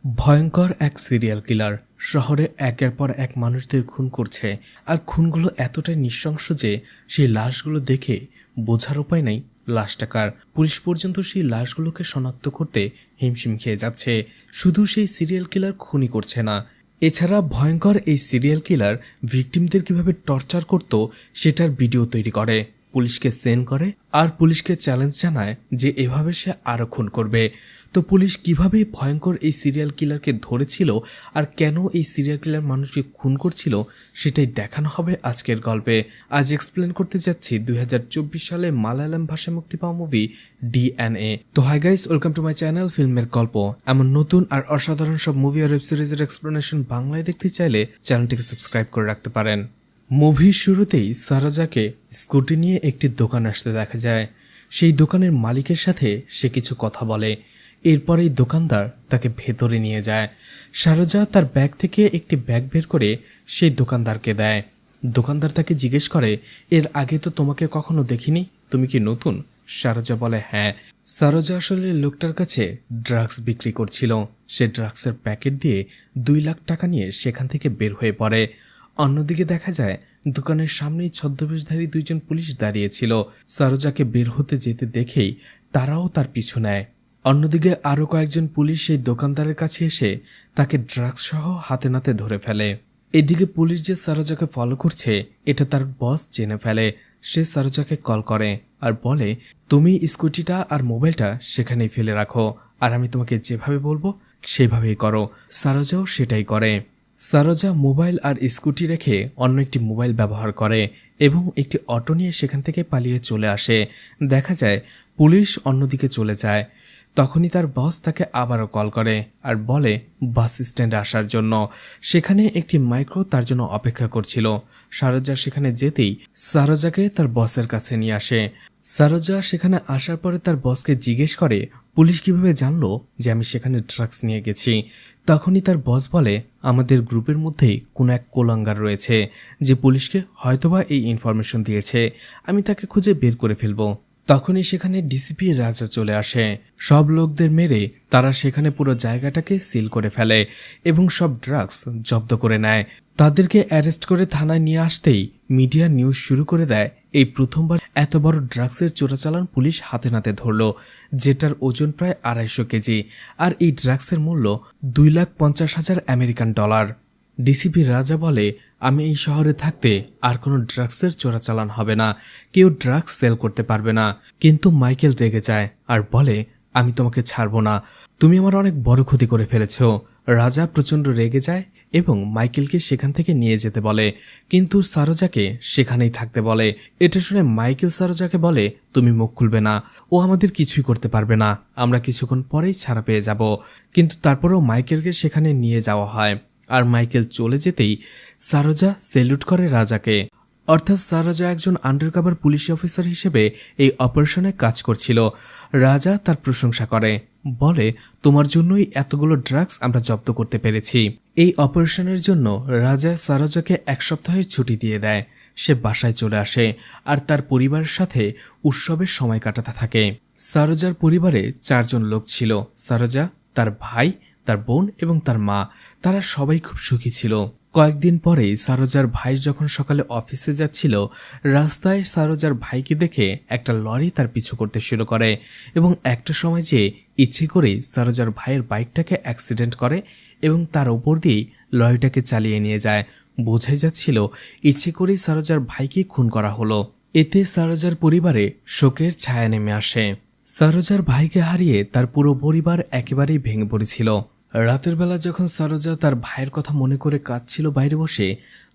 ভয়ঙ্কর এক serial killer শহরে একের পর এক মানুষদের খুন করছে। আর খুনগুলো এতটাই নৃশংস যে সেই লাশগুলো দেখে বোঝার উপায় নাই লাশটা কার। পুলিশ পর্যন্ত সেই লাশগুলোকে শনাক্ত করতে হিমশিম খেয়ে যাচ্ছে। শুধু সেই সিরিয়াল কিলার খুনই করছে না, এছাড়া ভয়ঙ্কর এই সিরিয়াল কিলার ভিকটিমদের কিভাবে টর্চার করত সেটার ভিডিও তৈরি করে, পুলিশকে সেন্ড করে আর পুলিশকে চ্যালেঞ্জ জানায় যে এভাবে সে আরও খুন করবে। তো পুলিশ কিভাবে ভয়ঙ্কর এই সিরিয়াল কিলারকে ধরেছিল আর কেন এই সিরিয়াল কিলার মানুষকে খুন করছিল সেটাই দেখানো হবে আজকের গল্পে। আজ এক্সপ্লেন করতে যাচ্ছি 2024 সালে মালায়ালাম ভাষায় মুক্তি পাওয়া মুভি DNA। তো hi guys, welcome to my channel ফিল্মের গল্প। এমন নতুন আর অসাধারণ সব মুভি আর ওয়েব সিরিজের এক্সপ্লেনেশন বাংলায় দেখতে চাইলে চ্যানেলটিকে সাবস্ক্রাইব করে রাখতে পারেন। মুভির শুরুতেই সারাজাকে স্কুটি নিয়ে একটি দোকান আসতে দেখা যায়। সেই দোকানের মালিকের সাথে সে কিছু কথা বলে, এরপরেই দোকানদার তাকে ভেতরে নিয়ে যায়। সারজা তার ব্যাগ থেকে একটি ব্যাগ বের করে সেই দোকানদারকে দেয়। দোকানদার তাকে জিজ্ঞেস করে, এর আগে তো তোমাকে কখনো দেখিনি, তুমি কি নতুন? সারজা বলে হ্যাঁ। সারজা আসলে লোকটার কাছে ড্রাগস বিক্রি করছিল। সে ড্রাগসের প্যাকেট দিয়ে 2 লাখ টাকা নিয়ে সেখান থেকে বের হয়ে পড়ে। অন্যদিকে দেখা যায় দোকানের সামনেই ছদ্মবেশধারী 2জন পুলিশ দাঁড়িয়েছিল। সারজাকে বের হতে যেতে দেখেই তারাও তার পিছু নেয়। অন্যদিকে আরও কয়েকজন পুলিশ সেই দোকানদারের কাছে এসে তাকে ড্রাগস সহ হাতে নাতে ধরে ফেলে। এদিকে পুলিশ যে সারজাকে ফলো করছে এটা তার বস জেনে ফেলে। সে সারজাকে কল করে আর বলে, তুমি স্কুটিটা আর মোবাইলটা সেখানেই ফেলে রাখো, আর আমি তোমাকে যেভাবে বলবো সেভাবেই করো। সারজাও সেটাই করে। সারজা মোবাইল আর স্কুটি রেখে অন্য একটি মোবাইল ব্যবহার করে এবং একটি অটো নিয়ে সেখান থেকে পালিয়ে চলে আসে। দেখা যায় পুলিশ অন্যদিকে চলে যায়। তখনই তার বস তাকে আবারও কল করে আর বলে বাস স্ট্যান্ডে আসার জন্য। সেখানে একটি মাইক্রো তার জন্য অপেক্ষা করছিল। সারজা সেখানে যেতেই সারজাকে তার বসের কাছে নিয়ে আসে। সারজা সেখানে আসার পরে তার বসকে জিজ্ঞেস করে, পুলিশ কিভাবে জানলো যে আমি সেখানে ড্রাগস নিয়ে গেছি? তখনই তার বস বলে, আমাদের গ্রুপের মধ্যেই কোনো এক কোলাঙ্গার রয়েছে যে পুলিশকে হয়তোবা এই ইনফরমেশন দিয়েছে, আমি তাকে খুঁজে বের করে ফেলবো। তখনই সেখানে ডিসিপি রাজা চলে আসে। সব লোকদের মেরে তারা সেখানে পুরো জায়গাটাকে সিল করে ফেলে এবং সব ড্রাগস জব্দ করে নেয়। তাদেরকে অ্যারেস্ট করে থানায় নিয়ে আসতেই মিডিয়া নিউজ শুরু করে দেয়, এই প্রথমবার এত বড় ড্রাগসের চোরাচালান পুলিশ হাতে নাতে ধরল, যেটার ওজন প্রায় 250 কেজি। আর এই ড্রাগসের মূল্য 2,50,000 আমেরিকান ডলার। ডিসিপি রাজা বলে, আমি এই শহরে থাকতে আর কোনো ড্রাগসের চোরাচালান হবে না, কেউ ড্রাগস সেল করতে পারবে না। কিন্তু মাইকেল রেগে যায় আর বলে, আমি তোমাকে ছাড়বো না, তুমি আমার অনেক বড় ক্ষতি করে ফেলেছ। রাজা প্রচণ্ড রেগে যায় এবং মাইকেলকে সেখান থেকে নিয়ে যেতে বলে, কিন্তু সারজাকে সেখানেই থাকতে বলে। এটা শুনে মাইকেল সারজাকে বলে, তুমি মুখ খুলবে না, ও আমাদের কিছুই করতে পারবে না, আমরা কিছুক্ষণ পরেই ছাড়া পেয়ে যাব। কিন্তু তারপরেও মাইকেলকে সেখানে নিয়ে যাওয়া হয়। আর মাইকেল চলে যেতেই সারজা সেলুট করে রাজাকে। অর্থাৎ সারজা একজন আন্ডারকভার পুলিশ অফিসার হিসেবে এই অপারেশনে কাজ করছিল। রাজা তার প্রশংসা করে, বলে, তোমার জন্যই এতগুলো ড্রাগস আমরা জব্দ করতে পেরেছি। এই অপারেশনের জন্য রাজা সারজাকে 1 সপ্তাহের ছুটি দিয়ে দেয়। সে বাসায় চলে আসে আর তার পরিবারের সাথে উৎসবের সময় কাটাতে থাকে। সারজার পরিবারে 4 জন লোক ছিল, সারজা, তার ভাই, তার বোন এবং তার মা। তারা সবাই খুব সুখী ছিল। কয়েকদিন পরেই সারজার ভাই যখন সকালে অফিসে যাচ্ছিল, রাস্তায় সারজার ভাইকে দেখে একটা লরি তার পিছু করতে শুরু করে এবং একটা সময় যে ইচ্ছে করেই সারজার ভাইয়ের বাইকটাকে অ্যাক্সিডেন্ট করে এবং তার ওপর দিয়েই লরিটাকে চালিয়ে নিয়ে যায়। বোঝাই যাচ্ছিল ইচ্ছে করেই সারজার ভাইকে খুন করা হলো। এতে সারজার পরিবারে শোকের ছায়া নেমে আসে। সারজার ভাইকে হারিয়ে তার পুরো পরিবার একেবারেই ভেঙে পড়েছিল। রাতের বেলা যখন সারজা তার ভাইয়ের কথা মনে করে কাঁদছিল বাইরে বসে,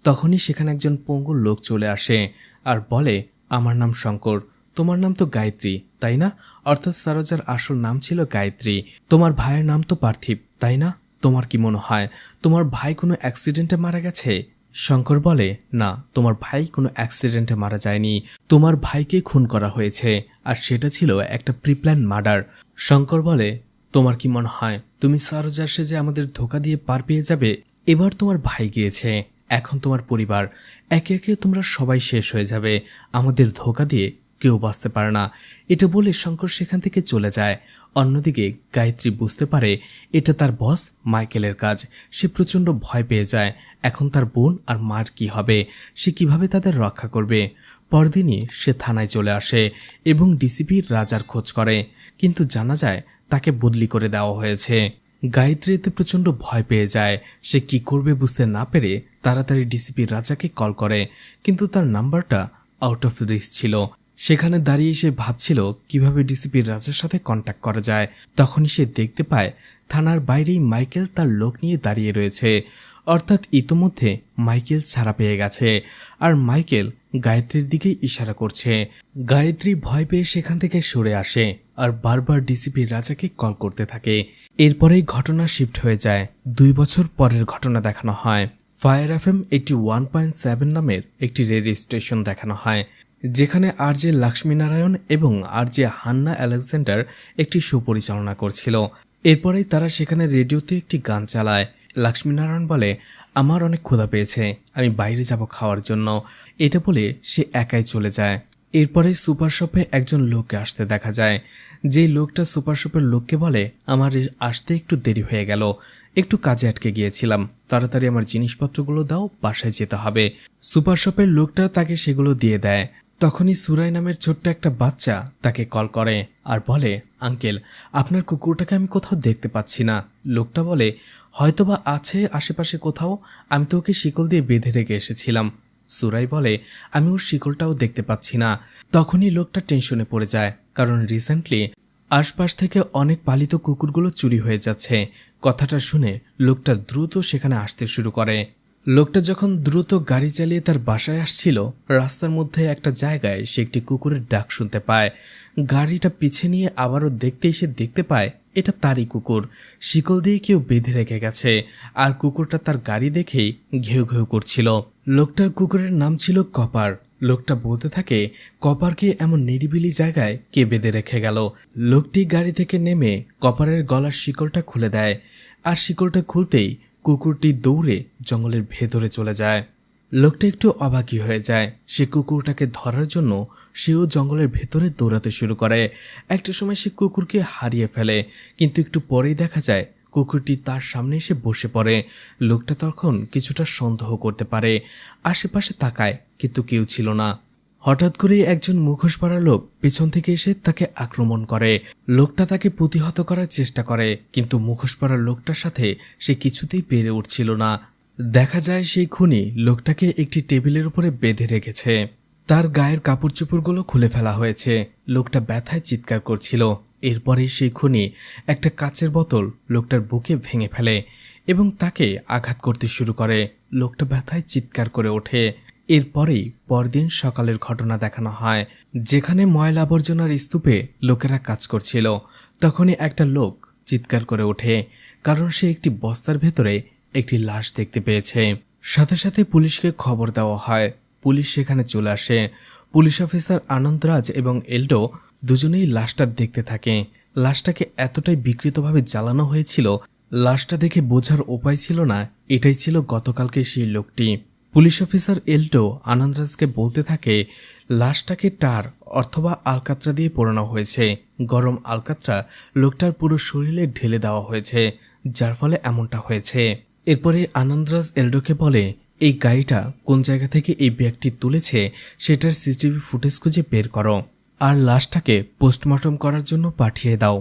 তখনই সেখানে একজন পঙ্গু লোক চলে আসে আর বলে, আমার নাম শঙ্কর, তোমার নাম তো গায়ত্রী, তাই না? অর্থাৎ সারজার আসল নাম ছিল গায়ত্রী। তোমার ভাইয়ের নাম তো পার্থিব, তাই না? তোমার কি মনে হয় তোমার ভাই কোনো অ্যাক্সিডেন্টে মারা গেছে? শঙ্কর বলে, না, তোমার ভাই কোনো অ্যাক্সিডেন্টে মারা যায়নি, তোমার ভাইকে খুন করা হয়েছে, আর সেটা ছিল একটা প্রিপ্ল্যান মার্ডার। শঙ্কর বলে, তোমার কি মনে হয় তুমি সারজার সেজে আমাদের ধোকা দিয়ে পার পেয়ে যাবে? এবার তোমার ভাই গিয়েছে, এখন তোমার পরিবার, একে একে তোমরা সবাই শেষ হয়ে যাবে। আমাদের ধোকা দিয়ে কেউ বাঁচতে পারে না। এটা বলে শঙ্কর সেখান থেকে চলে যায়। অন্যদিকে গায়ত্রী বুঝতে পারে এটা তার বস মাইকেলের কাজ। সে প্রচণ্ড ভয় পেয়ে যায়। এখন তার বোন আর মার কি হবে, সে কিভাবে তাদের রক্ষা করবে। পরদিনই সে থানায় চলে আসে এবং ডিসিপির রাজার খোঁজ করে, কিন্তু জানা যায় তাকে বদলি করে দেওয়া হয়েছে। গায়ত্রী এতে প্রচণ্ড ভয় পেয়ে যায়। সে কি করবে বুঝতে না পেরে তাড়াতাড়ি ডিসিপির রাজাকে কল করে, কিন্তু তার নাম্বারটা আউট অফ রিচ ছিল। সেখানে দাঁড়িয়ে সে ভাবছিল কিভাবে ডিসিপির রাজার সাথে কন্ট্যাক্ট করা যায়। তখনই সে দেখতে পায় থানার বাইরেই মাইকেল তার লোক নিয়ে দাঁড়িয়ে রয়েছে। অর্থাৎ ইতোমধ্যে মাইকেল ছাড়া পেয়ে গেছে, আর মাইকেল গায়ত্রীর দিকে ইশারা করছে। গায়ত্রী ভয় পেয়ে সেখান থেকে সরে আসে আর বারবার ডিসিপির রাজাকে কল করতে থাকে। এরপরেই ঘটনা শিফট হয়ে যায়। 2 বছর পরের ঘটনা দেখানো হয়। ফায়ার FM 81.7 নামের একটি রেডিও স্টেশন দেখানো হয়, যেখানে আরজে লক্ষ্মীনারায়ণ এবং আরজে হান্না আলেকজান্ডার একটি শো পরিচালনা করছিল। এরপরেই তারা সেখানে রেডিওতে একটি গান চালায়। লক্ষ্মীনারায়ণ বলে, আমার অনেক ক্ষুধা পেয়েছে, আমি বাইরে যাব খাওয়ার জন্য। এটা বলে সে একাই চলে যায়। এরপরে সুপার শপে একজন লোককে আসতে দেখা যায়। যেই লোকটা সুপার শপের লোককে বলে, আমার আসতে একটু দেরি হয়ে গেল, একটু কাজে আটকে গিয়েছিলাম, তাড়াতাড়ি আমার জিনিসপত্রগুলো দাও, বাসায় যেতে হবে। সুপার শপের লোকটা তাকে সেগুলো দিয়ে দেয়। তখনই সুরাই নামের ছোট্ট একটা বাচ্চা তাকে কল করে আর বলে, আঙ্কেল, আপনার কুকুরটাকে আমি কোথাও দেখতে পাচ্ছি না। লোকটা বলে, হয়তোবা আছে আশেপাশে কোথাও, আমি তো ওকে শিকল দিয়ে বেঁধে রেখে এসেছিলাম। সুরাই বলে, আমি ওর শিকলটাও দেখতে পাচ্ছি না। তখনই লোকটা টেনশনে পড়ে যায়, কারণ রিসেন্টলি আশপাশ থেকে অনেক পালিত কুকুরগুলো চুরি হয়ে যাচ্ছে। কথাটা শুনে লোকটা দ্রুত সেখানে আসতে শুরু করে। লোকটা যখন দ্রুত গাড়ি চালিয়ে তার বাসায় আসছিল, রাস্তার মধ্যে একটা জায়গায় সে একটি কুকুরের ডাক শুনতে পায়। গাড়িটা পিছে নিয়ে আবারও দেখতেই সে দেখতে পায় এটা তারই কুকুর, শিকল দিয়ে কেউ বেঁধে রেখে গেছে, আর কুকুরটা তার গাড়ি দেখেই ঘেউ ঘেউ করছিল। লোকটার কুকুরের নাম ছিল কপার। লোকটা বলতে থাকে, কপারকে এমন নিরিবিলি জায়গায় কে বেঁধে রেখে গেল। লোকটি গাড়ি থেকে নেমে কপারের গলার শিকলটা খুলে দেয়, আর শিকলটা খুলতেই কুকুরটি দৌড়ে জঙ্গলের ভেতরে চলে যায়। লোকটা একটু অবাকি হয়ে যায়। সে কুকুরটাকে ধরার জন্য সেও জঙ্গলের ভেতরে দৌড়াতে শুরু করে। একটা সময় সে কুকুরকে হারিয়ে ফেলে, কিন্তু একটু পরেই দেখা যায় কুকুরটি তার সামনে এসে বসে পড়ে। লোকটা তখন কিছুটা সন্দেহ করতে পারে, আশেপাশে তাকায়, কিন্তু কেউ ছিল না। হঠাৎ করে একজন মুখোশ পরা লোক পেছন থেকে এসে তাকে আক্রমণ করে। লোকটা তাকে প্রতিহত করার চেষ্টা করে, কিন্তু মুখোশ পরা লোকটার সাথে সে কিছুতেই পেরে উঠছিল না। দেখা যায় সেই খুনি লোকটাকে একটি টেবিলের উপরে বেঁধে রেখেছে। তার গায়ের কাপড় চোপড়গুলো খুলে ফেলা হয়েছে। লোকটা ব্যথায় চিৎকার করছিল। এরপরেই সেই খুনি একটা কাচের বোতল লোকটার বুকে ভেঙে ফেলে এবং তাকে আঘাত করতে শুরু করে। লোকটা ব্যথায় চিৎকার করে ওঠে। এরপরেই পরদিন সকালের ঘটনা দেখানো হয়, যেখানে ময়লা আবর্জনার স্তূপে লোকেরা কাজ করছিল। তখনই একটা লোক চিৎকার করে ওঠে, কারণ সে একটি বস্তার ভেতরে একটি লাশ দেখতে পেয়েছে। সাথে সাথে পুলিশকে খবর দেওয়া হয়। পুলিশ সেখানে চলে আসে। পুলিশ অফিসার আনন্দরাজ এবং এলডো দুজনেই লাশটা দেখতে থাকে। লাশটাকে এতটাই বিকৃতভাবে জ্বালানো হয়েছিল, লাশটা দেখে বোঝার উপায় ছিল না এটাই ছিল গতকালকে সেই লোকটি। পুলিশ অফিসার এলডো আনন্দরাজকে বলতে থাকে, লাশটাকে টার অথবা আলকাতরা দিয়ে পোড়ানো হয়েছে। গরম আলকাতরা লোকটার পুরো শরীরে ঢেলে দেওয়া হয়েছে, যার ফলে এমনটা হয়েছে। এরপরে আনন্দরাজ এলডোকে বলে, এই গাড়িটা কোন জায়গা থেকে এই ব্যাগটি তুলেছে সেটার সিসিটিভি ফুটেজ খুঁজে বের করো, আর লাশটাকে পোস্টমর্টম করার জন্য পাঠিয়ে দাও।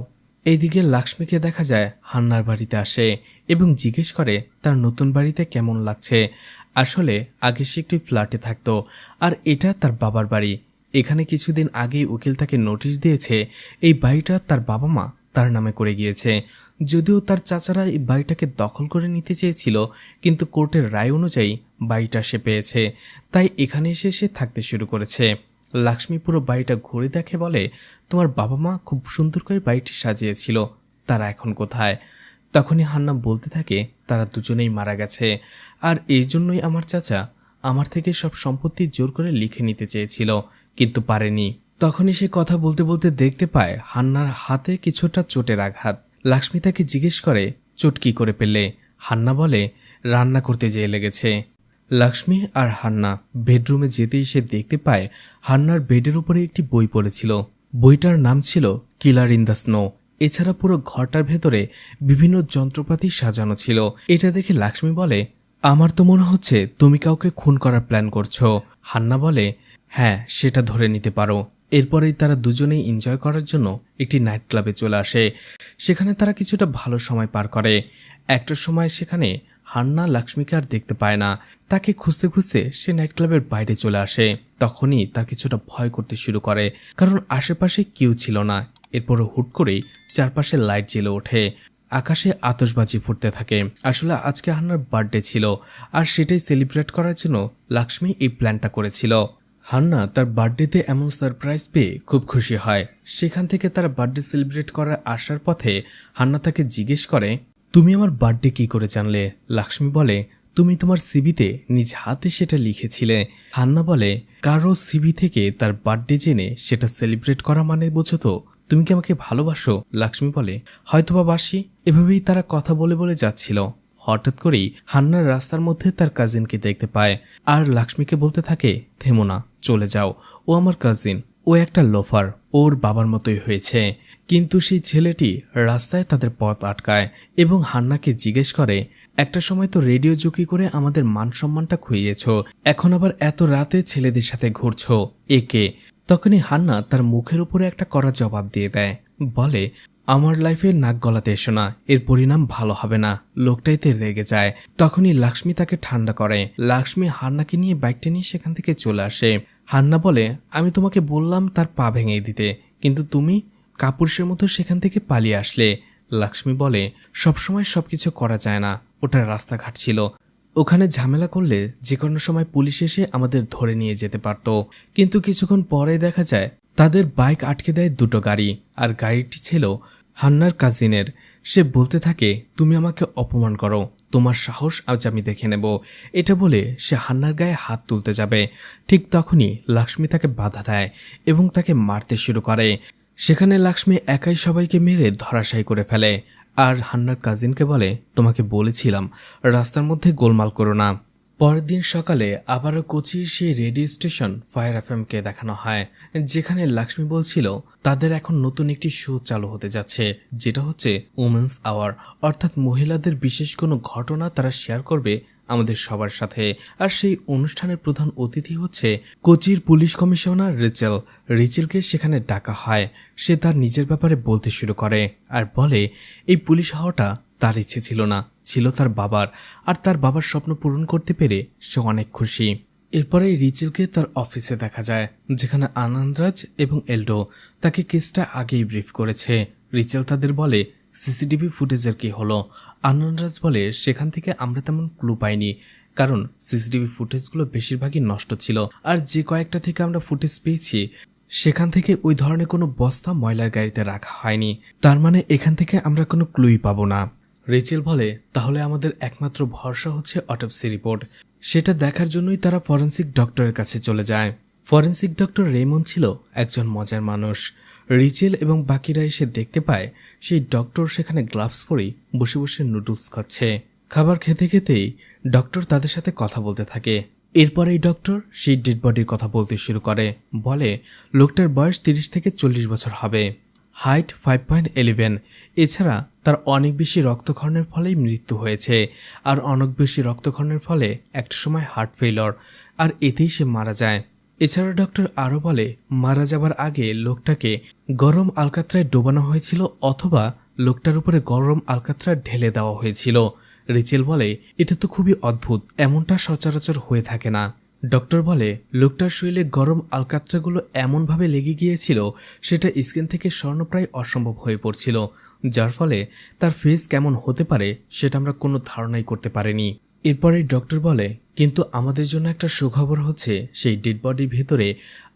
এইদিকে লক্ষ্মীকে দেখা যায় হান্নার বাড়িতে আসে এবং জিজ্ঞেস করে তার নতুন বাড়িতে কেমন লাগছে। আসলে আগে সে একটি ফ্ল্যাটে থাকতো, আর এটা তার বাবার বাড়ি। এখানে কিছুদিন আগেই উকিল তাকে নোটিশ দিয়েছে এই বাড়িটা তার বাবা মা তার নামে করে গিয়েছে। যদিও তার চাচারা এই বাড়িটাকে দখল করে নিতে চেয়েছিল, কিন্তু কোর্টের রায় অনুযায়ী বাড়িটা সে পেয়েছে, তাই এখানে এসে সে থাকতে শুরু করেছে। লক্ষ্মী পুরো বাড়িটা ঘুরে দেখে বলে, তোমার বাবা মা খুব সুন্দর করে বাড়িটি সাজিয়েছিল, তারা এখন কোথায়? তখনই হান্না বলতে থাকে, তারা দুজনেই মারা গেছে, আর এই জন্যই আমার চাচা আমার থেকে সব সম্পত্তি জোর করে লিখে নিতে চেয়েছিল, কিন্তু পারেনি। তখনই সে কথা বলতে বলতে দেখতে পায় হান্নার হাতে কিছুটা চোটের আঘাত। লক্ষ্মী তাকে জিজ্ঞেস করে, চোট কি করে পেলে? হান্না বলে, রান্না করতে যেয়ে লেগেছে। লাক্ষ্মী আর হান্না বেডরুমে যেতেই সে দেখতে পায় হান্নার বেডের উপরে একটি বই পড়েছিল। বইটার নাম ছিল কিলার ইন দ্য স্নো। এছাড়া পুরো ঘরটার ভেতরে বিভিন্ন যন্ত্রপাতি সাজানো ছিল। এটা দেখে লাক্ষ্মী বলে, আমার তো মনে হচ্ছে তুমি কাউকে খুন করার প্ল্যান করছো। হান্না বলে, হ্যাঁ, সেটা ধরে নিতে পারো। এরপরেই তারা দুজনেই এনজয় করার জন্য একটি নাইট ক্লাবে চলে আসে। সেখানে তারা কিছুটা ভালো সময় পার করে। একটার সময় সেখানে হান্না লাক্ষ্মীকে আর দেখতে পায় না। তাকে খুঁজতে খুঁজতে সে নাইট ক্লাবের বাইরে চলে আসে। তখনই তার কিছুটা ভয় করতে শুরু করে, কারণ আশেপাশে কেউ ছিল না। এরপর হুট করেই চারপাশে লাইট জ্বেলে ওঠে, আকাশে আতশবাজি ফুটতে থাকে। আসলে আজকে হান্নার বার্থডে ছিল, আর সেটাই সেলিব্রেট করার জন্য লাক্ষ্মী এই প্ল্যানটা করেছিল। হান্না তার বার্থডেতে এমন সারপ্রাইজ পেয়ে খুব খুশি হয়। সেখান থেকে তার বার্থডে সেলিব্রেট করার আসার পথে হান্না তাকে জিজ্ঞেস করে, তুমি আমার বার্থডে কি করে জানলে? লাক্ষ্মী বলে, তুমি তোমার সিভিতে নিজ হাতে সেটা লিখেছিলে। হান্না বলে, কারো সিভি থেকে তার বার্থডে জেনে সেটা সেলিব্রেট করা মানে বোঝো তো? তুমি কি আমাকে ভালোবাসো? লাক্ষ্মী বলে, হয়তোবা বাসি। এভাবেই তারা কথা বলে বলে যাচ্ছিল। হঠাৎ করেই হান্নার রাস্তার মধ্যে তার কাজিনকে দেখতে পায়, আর লাক্ষ্মীকে বলতে থাকে, থেমো না, চলে যাও। ও আমার কাজিন, ও একটা লোফার, ওর বাবার মতোই হয়েছে। কিন্তু সেই ছেলেটি রাস্তায় তাদের পথ আটকায় এবং হান্নাকে জিজ্ঞেস করে, একটা সময় তো রেডিও জুকি করে আমাদের মান সম্মানটা খুইয়েছ, এখন আবার এত রাতে ছেলেদের সাথে ঘুরছো, একে? তখনই হান্না তার মুখের উপরে একটা কড়া জবাব দিয়ে দেয়, বলে, আমার লাইফে নাক গলাতে এসো না, এর পরিণাম ভালো হবে না। লোকটাইতে রেগে যায়। তখনই লাক্ষ্মী তাকে ঠান্ডা করে। লাক্ষ্মী হান্নাকে নিয়ে বাইকটা নিয়ে সেখান থেকে চলে আসে। হান্না বলে, আমি তোমাকে বললাম তার পা ভেঙে দিতে, কিন্তু তুমি কাপুরুষের মতো সেখান থেকে পালিয়ে আসলে। লাক্ষ্মী বলে, সবসময় সবকিছু করা যায় না, ওটা রাস্তাঘাট ছিল, ওখানে ঝামেলা করলে যে কোনো সময় পুলিশ এসে আমাদের ধরে নিয়ে যেতে পারত। কিন্তু কিছুক্ষণ পরে দেখা যায় তাদের বাইক আটকে দেয় দুটো গাড়ি, আর গাড়িটি ছিল হান্নার কাজিনের। সে বলতে থাকে, তুমি আমাকে অপমান করো, তোমার সাহস আজ আমি দেখে নেব। এটা বলে সে হান্নার গায়ে হাত তুলতে যাবে। ঠিক তখনই লাক্ষ্মী তাকে বাধা দেয় এবং তাকে মারতে শুরু করে। সেখানে লাক্ষ্মী একাই সবাইকে মেরে ধরাশায়ী করে ফেলে, আর হান্নার কাজিনকে বলে, তোমাকে বলেছিলাম রাস্তার মধ্যে গোলমাল করো না। পরের দিন সকালে আবারও কোচির সেই রেডিও স্টেশন ফায়ার এফএমকে দেখানো হয়, যেখানে লাক্ষ্মী বলছিল তাদের এখন নতুন একটি শো চালু হতে যাচ্ছে, যেটা হচ্ছে উমেন্স আওয়ার, অর্থাৎ মহিলাদের বিশেষ কোনো ঘটনা তারা শেয়ার করবে আমাদের সবার সাথে। আর সেই অনুষ্ঠানের প্রধান অতিথি হচ্ছে কোচির পুলিশ কমিশনার রিচেল। রিচেলকে সেখানে ডাকা হয়। সে তার নিজের ব্যাপারে বলতে শুরু করে আর বলে, এই পুলিশ হওয়াটা তার ইচ্ছে ছিল না, ছিল তার বাবার, আর তার বাবার স্বপ্ন পূরণ করতে পেরে সে অনেক খুশি। এরপরে রিচেলকে তার অফিসে দেখা যায়, যেখানে আনন্দরাজ এবং এলডো তাকে কেসটা আগেই ব্রিফ করেছে। রিচেল তাদের বলে, সিসিটিভি ফুটেজের কি হলো? আনন্দরাজ বলে, সেখান থেকে আমরা তেমন ক্লু পাইনি, কারণ সিসিটিভি ফুটেজগুলো বেশিরভাগই নষ্ট ছিল, আর যে কয়েকটা থেকে আমরা ফুটেজ পেয়েছি সেখান থেকে ওই ধরনের কোনো বস্তা ময়লার গাড়িতে রাখা হয়নি। তার মানে এখান থেকে আমরা কোনো ক্লুই পাবো না। রেচেল বলে, তাহলে আমাদের একমাত্র ভরসা হচ্ছে অটোপসি রিপোর্ট। সেটা দেখার জন্যই তারা ফরেন্সিক ডক্টরের কাছে চলে যায়। ফরেন্সিক ডক্টর রেমন ছিল একজন মজার মানুষ। রিচেল এবং বাকিরা এসে দেখতে পায় সেই ডক্টর সেখানে গ্লাভস পরেই বসে বসে নুডলস খাচ্ছে। খাবার খেতে খেতেই ডক্টর তাদের সাথে কথা বলতে থাকে। এরপরেই ডক্টর সেই ডেড বডির কথা বলতে শুরু করে। বলে, লোকটার বয়স 30 থেকে 40 বছর হবে, হাইট 5.11। এছাড়া তার অনেক বেশি রক্তক্ষরণের ফলেই মৃত্যু হয়েছে, আর অনেক বেশি রক্তক্ষরণের ফলে একটা সময় হার্ট ফেইলর, আর এতেই সে মারা যায়। এছাড়া ডক্টর আরও বলে, মারা যাবার আগে লোকটাকে গরম আলকাত্রায় ডোবানো হয়েছিল, অথবা লোকটার উপরে গরম আলকাত্রা ঢেলে দেওয়া হয়েছিল। রিচেল বলে, এটা তো খুবই অদ্ভুত, এমনটা সচরাচর হয়ে থাকে না। ডক্টর বলে, লোকটার শরীরে গরম আলকাত্রাগুলো এমনভাবে লেগে গিয়েছিল সেটা স্কিন থেকে সরানো প্রায় অসম্ভব হয়ে পড়ছিল, যার ফলে তার ফেস কেমন হতে পারে সেটা আমরা কোনো ধারণাই করতে পারিনি। এরপরে ডক্টর বলে, কিন্তু আমাদের জন্য একটা সুখবর হচ্ছে সেই ডেড বডির ভেতরে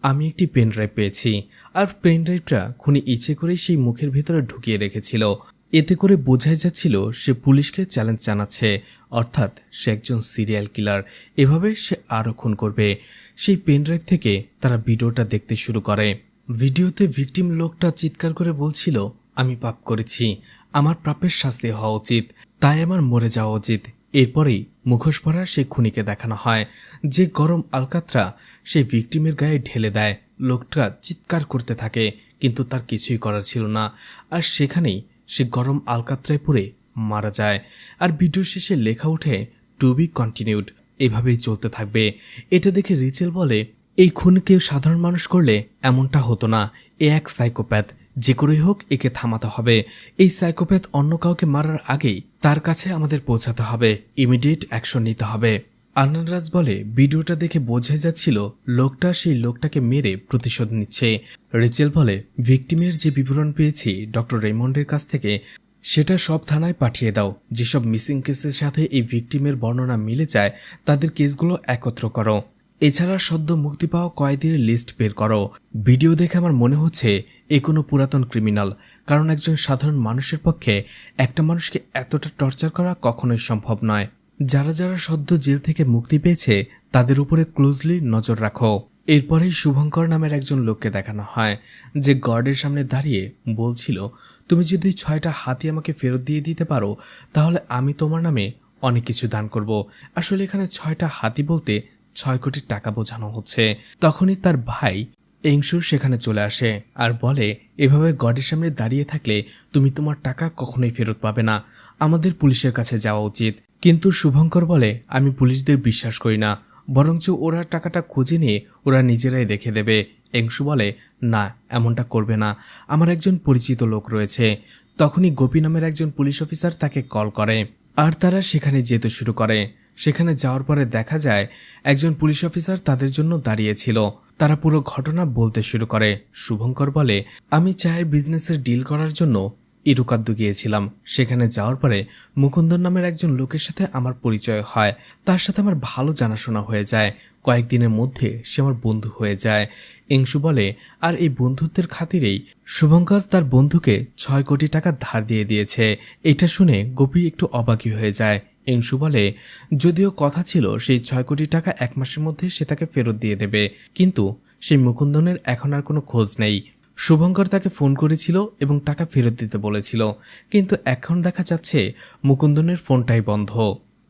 আমি একটি পেন ড্রাইভ পেয়েছি, আর পেন ড্রাইভটা খুনি ইচ্ছে করেই সেই মুখের ভেতরে ঢুকিয়ে রেখেছিল। এতে করে বোঝাই যাচ্ছিল সে পুলিশকে চ্যালেঞ্জ জানাচ্ছে, অর্থাৎ সে একজন সিরিয়াল কিলার। এভাবে সে আরও খুন করবে। সেই পেন ড্রাইভ থেকে তারা ভিডিওটা দেখতে শুরু করে। ভিডিওতে ভিকটিম লোকটা চিৎকার করে বলছিল, আমি পাপ করেছি, আমার পাপের শাস্তি হওয়া উচিত, তাই আমার মরে যাওয়া উচিত। এরপরেই মুখোশ পরা সেই খুনিকে দেখানো হয়, যে গরম আলকাতরা সেই ভিকটিমের গায়ে ঢেলে দেয়। লোকটা চিৎকার করতে থাকে, কিন্তু তার কিছুই করার ছিল না, আর সেখানেই সে গরম আলকাতরায় পড়ে মারা যায়। আর ভিডিও শেষে লেখা ওঠে, টু বি কন্টিনিউড। এভাবেই চলতে থাকবে। এটা দেখে রিচেল বলে, এই খুন কেউ সাধারণ মানুষ করলে এমনটা হতো না। এ এক সাইকোপ্যাথ, যে করেই হোক একে থামাতে হবে। এই সাইকোপ্যাথ অন্য কাউকে মারার আগেই তার কাছে আমাদের পৌঁছাতে হবে, ইমিডিয়েট অ্যাকশন নিতে হবে। আনন্দরাজ বলে, ভিডিওটা দেখে বোঝা যাচ্ছিল লোকটা সেই লোকটাকে মেরে প্রতিশোধ নিচ্ছে। রিচেল বলে, ভিকটিমের যে বিবরণ পেয়েছি ডক্টর রেমন্ডের কাছ থেকে, সেটা সব থানায় পাঠিয়ে দাও। যেসব মিসিং কেসের সাথে এই ভিকটিমের বর্ণনা মিলে যায় তাদের কেসগুলো একত্র করো। এছাড়া সদ্য মুক্তি পাওয়া কয়েদির লিস্ট বের করো। ভিডিও দেখে আমার মনে হচ্ছে এ কোনো পুরাতন ক্রিমিনাল, কারণ একজন সাধারণ মানুষের পক্ষে একটা মানুষকে এতটা টর্চার করা কখনোই সম্ভব নয়। যারা যারা সদ্য জেল থেকে মুক্তি পেয়েছে তাদের উপরে ক্লোজলি নজর রাখো। এরপরেই শুভঙ্কর নামের একজন লোককে দেখানো হয়, যে গার্ডের সামনে দাঁড়িয়ে বলছিল, তুমি যদি 6টা হাতি আমাকে ফেরত দিয়ে দিতে পারো তাহলে আমি তোমার নামে অনেক কিছু দান করব। আসলে এখানে 6টা হাতি বলতে 6 কোটি টাকা বোঝানো হচ্ছে। তখনই তার ভাই এংশু সেখানে চলে আসে আর বলে, এভাবে গডের সামনে দাঁড়িয়ে থাকলে তুমি তোমার টাকা কখনোই ফেরত পাবে না, আমাদের পুলিশের কাছে যাওয়া উচিত। কিন্তু শুভঙ্কর বলে, আমি পুলিশদের বিশ্বাস করি না, বরঞ্চ ওরা টাকাটা খুঁজে নিয়ে ওরা নিজেরাই রেখে দেবে। এংশু বলে, না, এমনটা করবে না, আমার একজন পরিচিত লোক রয়েছে। তখনই গোপী নামের একজন পুলিশ অফিসার তাকে কল করে, আর তারা সেখানে যেতে শুরু করে। সেখানে যাওয়ার পরে দেখা যায় একজন পুলিশ অফিসার তাদের জন্য দাঁড়িয়েছিল। তারা পুরো ঘটনা বলতে শুরু করে। শুভঙ্কর বলে, আমি চায়ের বিজনেসের ডিল করার জন্য ইরুকাদ্দু গিয়েছিলাম। সেখানে যাওয়ার পরে মুকুন্দন নামের একজন লোকের সাথে আমার পরিচয় হয়। তার সাথে আমার ভালো জানাশোনা হয়ে যায়। কয়েকদিনের মধ্যে সে আমার বন্ধু হয়ে যায়। এংশু বলে, আর এই বন্ধুত্বের খাতিরেই শুভঙ্কর তার বন্ধুকে 6 কোটি টাকা ধার দিয়ে দিয়েছে। এটা শুনে গোপী একটু অবাকই হয়ে যায়। এংশু বলে, যদিও কথা ছিল সেই 6 কোটি টাকা 1 মাসের মধ্যে সে তাকে ফেরত দিয়ে দেবে, কিন্তু সেই মুকুন্দনের এখন আর কোনো খোঁজ নেই। শুভঙ্কর তাকে ফোন করেছিল এবং টাকা ফেরত দিতে বলেছিল, কিন্তু এখন দেখা যাচ্ছে মুকুন্দনের ফোনটাই বন্ধ।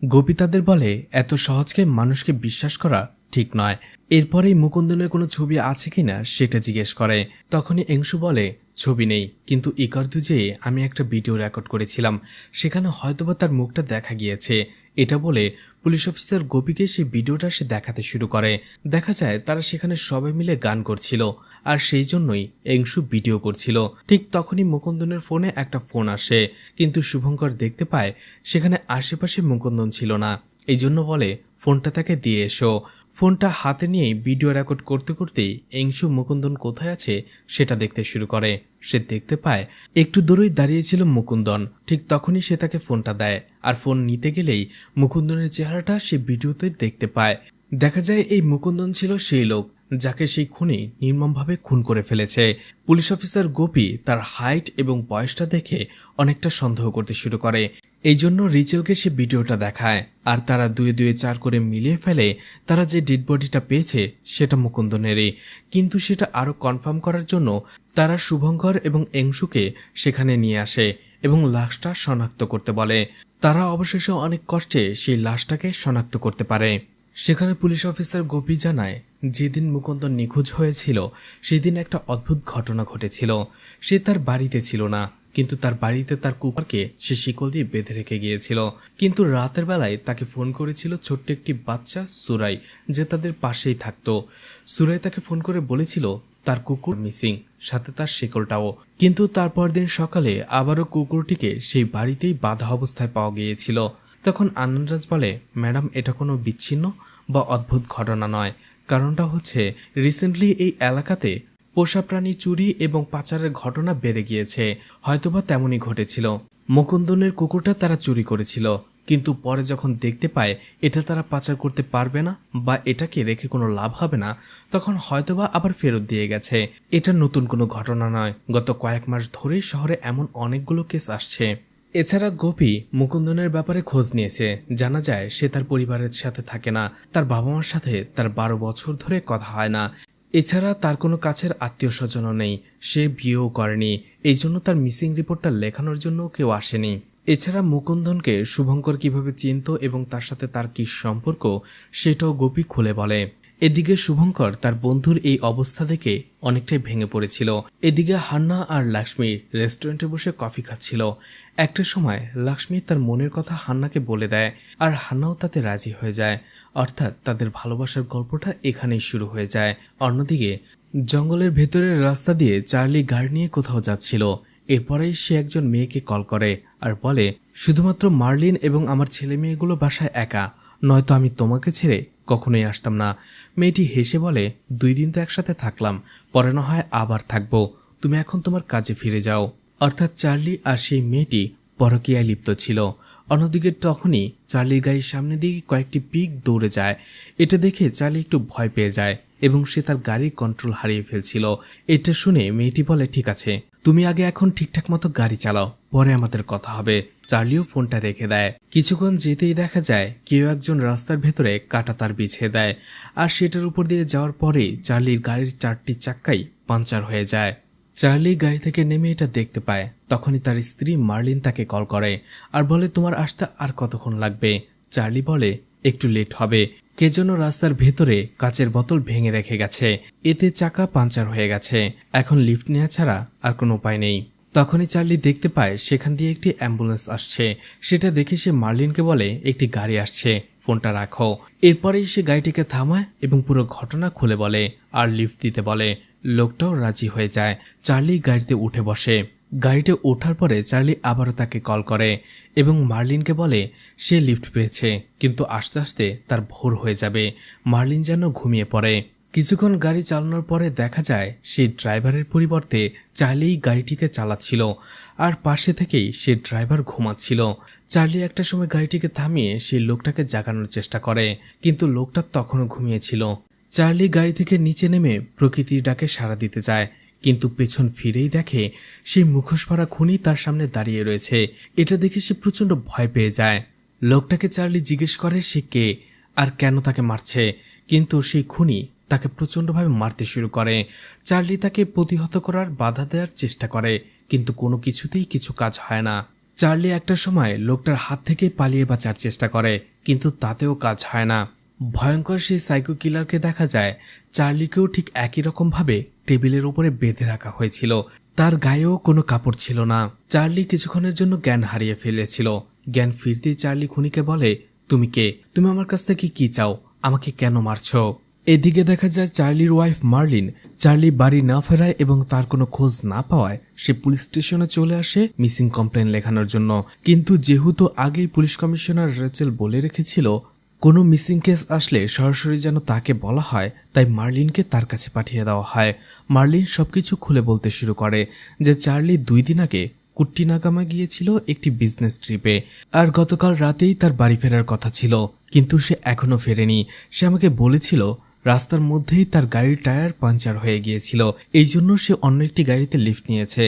গোপী তাদের বলে, এত সহজকে মানুষকে বিশ্বাস করা ঠিক নয়। এরপরেই মুকুন্দনের কোনো ছবি আছে কিনা সেটা জিজ্ঞেস করে। তখনই এংশু বলে, ছবি নেই, কিন্তু ইকার্দু যে আমি একটা ভিডিও রেকর্ড করেছিলাম, সেখানে হয়তোবা তার মুখটা দেখা গিয়েছে। এটা বলে পুলিশ অফিসার গোপীকে সেই ভিডিওটা সে দেখাতে শুরু করে। দেখা যায় তারা সেখানে সবাই মিলে গান করছিল, আর সেই জন্যই এংশু ভিডিও করছিল। ঠিক তখনই মুকুন্দনের ফোনে একটা ফোন আসে, কিন্তু শুভঙ্কর দেখতে পায় সেখানে আশেপাশে মুকুন্দন ছিল না। এই জন্য বলে, ফোনটা তাকে দিয়ে এসো। ফোনটা হাতে নিয়ে ভিডিও রেকর্ড করতে করতেই এংশু মুকুন্দন কোথায় আছে সেটা দেখতে শুরু করে। সে দেখতে পায় একটু দূরেই দাঁড়িয়েছিল মুকুন্দন। ঠিক তখনই সে তাকে ফোনটা দেয়, আর ফোন নিতে গেলেই মুকুন্দনের চেহারাটা সে ভিডিওতে দেখতে পায়। দেখা যায় এই মুকুন্দন ছিল সেই লোক যাকে সেই খুনি নির্মমভাবে খুন করে ফেলেছে। পুলিশ অফিসার গোপী তার হাইট এবং বয়সটা দেখে অনেকটা সন্দেহ করতে শুরু করে। এই জন্য রিচেলকে সে ভিডিওটা দেখায়, আর তারা 2-2-4 করে মিলিয়ে ফেলে তারা যে ডেড বডিটা পেয়েছে সেটা মুকুন্দনেরই। কিন্তু সেটা আরও কনফার্ম করার জন্য তারা শুভঙ্কর এবং এংশুকে সেখানে নিয়ে আসে এবং লাশটা শনাক্ত করতে বলে। তারা অবশেষে অনেক কষ্টে সেই লাশটাকে শনাক্ত করতে পারে। সেখানে পুলিশ অফিসার গোপী জানায়, যেদিন মুকুন্দন নিখোঁজ হয়েছিল সেদিন একটা অদ্ভুত ঘটনা ঘটেছিল। সে তার বাড়িতে ছিল না, কিন্তু তার বাড়িতে তার কুকুরকে সে শিকল দিয়ে বেঁধে রেখে গিয়েছিল। কিন্তু রাতের বেলায় তাকে ফোন করেছিল ছোট্ট একটি বাচ্চা সুরাই, যে তাদের পাশেই থাকতো। সুরাই তাকে ফোন করে বলেছিল তার কুকুর মিসিং, সাথে তার শিকলটাও। কিন্তু তারপর দিন সকালে আবারও কুকুরটিকে সেই বাড়িতেই বাঁধা অবস্থায় পাওয়া গিয়েছিল। তখন আনন্দরাজ বলে, ম্যাডাম, এটা কোনো বিচ্ছিন্ন বা অদ্ভুত ঘটনা নয়। কারণটা হচ্ছে রিসেন্টলি এই এলাকাতে পোষা প্রাণী চুরি এবং পাচারের ঘটনা বেড়ে গিয়েছে। হয়তোবা তেমনই ঘটেছিল। মুকুন্দনের কুকুরটা তারা চুরি করেছিল, কিন্তু পরে যখন দেখতে পায় এটা তারা পাচার করতে পারবে না বা এটাকে রেখে কোনো লাভ হবে না, তখন হয়তোবা আবার ফেরত দিয়ে গেছে। এটা নতুন কোনো ঘটনা নয়। গত কয়েক মাস ধরেই শহরে এমন অনেকগুলো কেস আসছে। এছাড়া গোপী মুকুন্দনের ব্যাপারে খোঁজ নিয়েছে। জানা যায় সে তার পরিবারের সাথে থাকে না, তার বাবা মার সাথে তার 12 বছর ধরে কথা হয় না। এছাড়া তার কোনো কাছের আত্মীয় স্বজনও নেই, সে বিয়েও করেনি। এই জন্য তার মিসিং রিপোর্টটা লেখানোর জন্য কেউ আসেনি। এছাড়া মুকুন্দনকে শুভঙ্কর কিভাবে চিনত এবং তার সাথে তার কি সম্পর্ক সেটাও গোপী খুলে বলে। এদিকে শুভঙ্কর তার বন্ধুর এই অবস্থা দেখে অনেকটাই ভেঙে পড়েছিল। এদিকে হান্না আর লক্ষ্মী রেস্টুরেন্টে বসে কফি খাচ্ছিল। একটা সময় লক্ষ্মী তার মনের কথা হান্নাকে বলে দেয় আর হান্নাও তাতে রাজি হয়ে যায়। অর্থাৎ তাদের ভালোবাসার গল্পটা এখানেই শুরু হয়ে যায়। অন্যদিকে জঙ্গলের ভেতরের রাস্তা দিয়ে চার্লি গাড়ি নিয়ে কোথাও যাচ্ছিল। এরপরেই সে একজন মেয়েকে কল করে আর বলে, শুধুমাত্র মার্লিন এবং আমার ছেলে মেয়েগুলো বাসায় একা, নয়তো আমি তোমাকে ছেড়ে কখনোই আসতাম না। মেয়েটি হেসে বলে, 2 দিন তো একসাথে থাকলাম, পরে না হয় আবার থাকবো, তুমি এখন তোমার কাজে ফিরে যাও। অর্থাৎ চার্লি আর সেই মেয়েটি পরকীয়ায় লিপ্ত ছিল। অন্যদিকে তখনই চার্লির গাড়ির সামনে দিয়ে কয়েকটি পিগ দৌড়ে যায়। এটা দেখে চার্লি একটু ভয় পেয়ে যায় এবং সে তার গাড়ির কন্ট্রোল হারিয়ে ফেলছিল। এটা শুনে মেয়েটি বলে, ঠিক আছে, তুমি আগে এখন ঠিকঠাক মতো গাড়ি চালাও, পরে আমাদের কথা হবে। চার্লিও ফোনটা রেখে দেয়। কিছুক্ষণ যেতেই দেখা যায় কেউ একজন রাস্তার ভেতরে কাঁটাতার বিছিয়ে দেয় আর সেটার উপর দিয়ে যাওয়ার পরে চার্লির গাড়ির 4টি চাক্কাই পাঞ্চার হয়ে যায়। চার্লি গাড়ি থেকে নেমে এটা দেখতে পায়। তখনই তার স্ত্রী মার্লিন তাকে কল করে আর বলে, তোমার আসতে আর কতক্ষণ লাগবে? চার্লি বলে, একটু লেট হবে, কে যেন রাস্তার ভেতরে কাচের বোতল ভেঙে রেখে গেছে, এতে চাকা পাঞ্চার হয়ে গেছে, এখন লিফট নেওয়া ছাড়া আর কোনো উপায় নেই। তখনই চার্লি দেখতে পায় সেখান দিয়ে একটি অ্যাম্বুলেন্স আসছে। সেটা দেখে সে মার্লিনকে বলে, একটি গাড়ি আসছে, ফোনটা রাখো। এরপরেই সে গাড়িটিকে থামায় এবং পুরো ঘটনা খুলে বলে আর লিফট দিতে বলে। লোকটাও রাজি হয়ে যায়। চার্লি গাড়িতে উঠে বসে। গাড়িতে ওঠার পরে চার্লি আবারও তাকে কল করে এবং মার্লিনকে বলে সে লিফট পেয়েছে, কিন্তু আস্তে আস্তে তার ভোর হয়ে যাবে। মার্লিন যেন ঘুমিয়ে পড়ে। কিছুক্ষণ গাড়ি চালানোর পরে দেখা যায় সেই ড্রাইভারের পরিবর্তে চার্লি গাড়িটিকে চালাচ্ছিল আর পাশে থেকেই সে ড্রাইভার ঘুমাচ্ছিল। চার্লি একটা সময় গাড়িটিকে থামিয়ে সেই লোকটাকে জাগানোর চেষ্টা করে, কিন্তু লোকটা তখনও ঘুমিয়েছিল। চার্লি গাড়ি থেকে নিচে নেমে প্রকৃতির ডাকে সাড়া দিতে যায়, কিন্তু পেছন ফিরেই দেখে সেই মুখোশ পরা খুনি তার সামনে দাঁড়িয়ে রয়েছে। এটা দেখে সে প্রচণ্ড ভয় পেয়ে যায়। লোকটাকে চার্লি জিজ্ঞেস করে সে কে আর কেন তাকে মারছে, কিন্তু সেই খুনি তাকে প্রচণ্ডভাবে মারতে শুরু করে। চার্লি তাকে প্রতিহত করার বাধা দেওয়ার চেষ্টা করে, কিন্তু কোনো কিছুতেই কিছু কাজ হয় না। চার্লি একটা সময় লোকটার হাত থেকে পালিয়ে বাঁচার চেষ্টা করে, কিন্তু তাতেও কাজ হয় না। ভয়ঙ্কর সেই সাইকো কিলারকে দেখা যায় চার্লিকেও ঠিক একই রকমভাবে টেবিলের উপরে বেঁধে রাখা হয়েছিল। তার গায়েও কোনো কাপড় ছিল না। চার্লি কিছুক্ষণের জন্য জ্ঞান হারিয়ে ফেলেছিল। জ্ঞান ফিরতেই চার্লি খুনিকে বলে, তুমি কে? তুমি আমার কাছ থেকে কি চাও? আমাকে কেন মারছো? এদিকে দেখা যায় চার্লির ওয়াইফ মার্লিন চার্লি বাড়ি না ফেরায় এবং তার কোনো খোঁজ না পাওয়ায় সে পুলিশ স্টেশনে চলে আসে মিসিং কমপ্লেন লেখানোর জন্য। কিন্তু যেহেতু আগেই পুলিশ কমিশনার রেচেল বলে রেখেছিল কোনো মিসিং কেস আসলে সরাসরি যেন তাকে বলা হয়, তাই মার্লিনকে তার কাছে পাঠিয়ে দেওয়া হয়। মার্লিন সবকিছু খুলে বলতে শুরু করে যে চার্লি 2 দিন আগে কুট্টিনাগামা গিয়েছিল একটি বিজনেস ট্রিপে, আর গতকাল রাতেই তার বাড়ি ফেরার কথা ছিল, কিন্তু সে এখনো ফেরেনি। সে আমাকে বলেছিল রাস্তার মধ্যেই তার গাড়ির টায়ার পাঞ্চার হয়ে গিয়েছিল, এই জন্য সে অন্য একটি গাড়িতে লিফট নিয়েছে।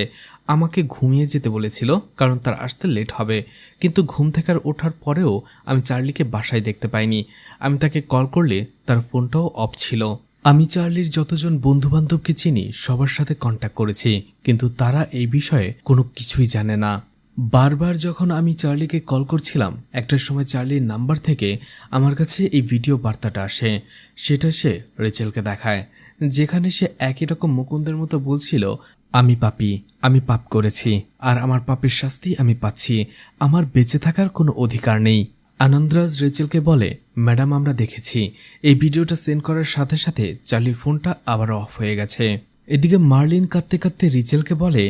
আমাকে ঘুমিয়ে যেতে বলেছিল কারণ তার আসতে লেট হবে, কিন্তু ঘুম থেকে ওঠার পরেও আমি চার্লিকে বাসায় দেখতে পাইনি। আমি তাকে কল করলে তার ফোনটাও অফ ছিল। আমি চার্লির যতজন বন্ধুবান্ধবকে চিনি সবার সাথে কন্ট্যাক্ট করেছি, কিন্তু তারা এই বিষয়ে কোনো কিছুই জানে না। বারবার যখন আমি চার্লিকে কল করছিলাম, একটা সময় চার্লির নাম্বার থেকে আমার কাছে এই ভিডিও বার্তাটা আসে। সেটা সে রেচেলকে দেখায়, যেখানে সে একই রকম মুকুন্দের মতো বলছিল, আমি পাপী, আমি পাপ করেছি আর আমার পাপের শাস্তি আমি পাচ্ছি, আমার বেঁচে থাকার কোনো অধিকার নেই। আনন্দরাজ রেচেলকে বলে, ম্যাডাম আমরা দেখেছি। এই ভিডিওটা সেন্ড করার সাথে সাথে চার্লির ফোনটা আবার অফ হয়ে গেছে। এদিকে মার্লিন কাঁদতে কাঁদতে রিচেলকে বলে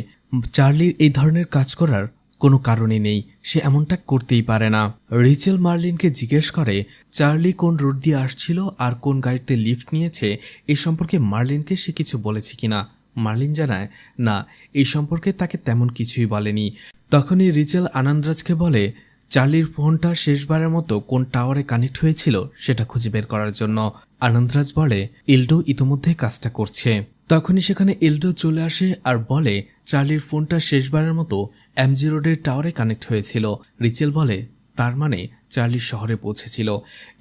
চার্লির এই ধরনের কাজ করার কোনো কারণই নেই, সে এমনটা করতেই পারে না। রিচেল মার্লিনকে জিজ্ঞেস করে চার্লি কোন রোড দিয়ে আসছিল আর কোন গাড়িতে লিফট নিয়েছে এই সম্পর্কে মার্লিনকে সে কিছু বলেছে কিনা। মার্লিন জানায় না, এই সম্পর্কে তাকে তেমন কিছুই বলেনি। তখনই রিচেল আনন্দরাজকে বলে চার্লির ফোনটা শেষবারের মতো কোন টাওয়ারে কানেক্ট হয়েছিল সেটা খুঁজে বের করার জন্য। আনন্দরাজ বলে এলডো ইতোমধ্যে কাজটা করছে। তখনই সেখানে এলডো চলে আসে আর বলে চার্লির ফোনটা শেষবারের মতো এমজি রোডের টাওয়ারে কানেক্ট হয়েছিল। রিচেল বলে তার মানে চার্লি শহরে পৌঁছেছিল।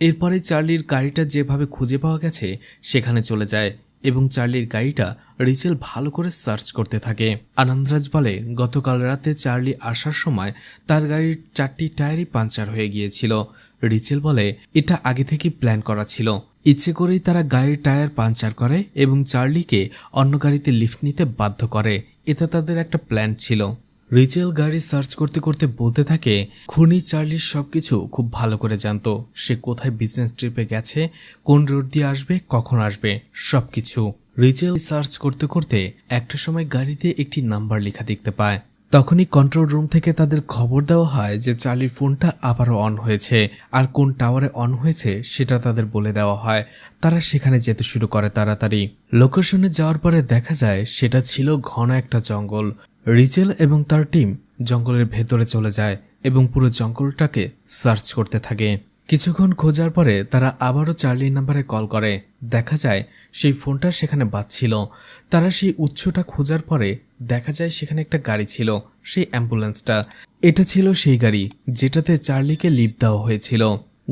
এরপরে চার্লির গাড়িটা যেভাবে খুঁজে পাওয়া গেছে সেখানে চলে যায় এবং চার্লির গাড়িটা রিচেল ভালো করে সার্চ করতে থাকে। আনন্দরাজ বলে গতকাল রাতে চার্লি আসার সময় তার গাড়ির 4টি টায়ারই পাঞ্চার হয়ে গিয়েছিল। রিচেল বলে এটা আগে থেকে প্ল্যান করা ছিল, ইচ্ছে করেই তারা গাড়ির টায়ার পাঞ্চার করে এবং চার্লিকে অন্য গাড়িতে লিফট নিতে বাধ্য করে, এটা তাদের একটা প্ল্যান ছিল। রিচেল গাড়ি সার্চ করতে করতে বলতে থাকে খুনি চার্লির সবকিছু খুব ভালো করে জানতো, সে কোথায় বিজনেস ট্রিপে গেছে, কোন রোড দিয়ে আসবে, কখন আসবে, সবকিছু। রিচেল সার্চ করতে করতে একটা সময় গাড়িতে একটি নাম্বার লেখা দেখতে পায়। তখনই কন্ট্রোল রুম থেকে তাদের খবর দেওয়া হয় যে চার্লির ফোনটা আবারও অন হয়েছে, আর কোন টাওয়ারে অন হয়েছে সেটা তাদের বলে দেওয়া হয়। তারা সেখানে যেতে শুরু করে তাড়াতাড়ি। লোকেশনে যাওয়ার পরে দেখা যায় সেটা ছিল ঘন একটা জঙ্গল। রিচেল এবং তার টিম জঙ্গলের ভেতরে চলে যায় এবং পুরো জঙ্গলটাকে সার্চ করতে থাকে। কিছুক্ষণ খোঁজার পরে তারা আবারও চার্লির নাম্বারে কল করে। দেখা যায় সেই ফোনটা সেখানে বাজছিল। তারা সেই উৎসটা খোঁজার পরে দেখা যায় সেখানে একটা গাড়ি ছিল, সেই অ্যাম্বুলেন্সটা। এটা ছিল সেই গাড়ি যেটাতে চার্লিকে লিফট দেওয়া হয়েছিল।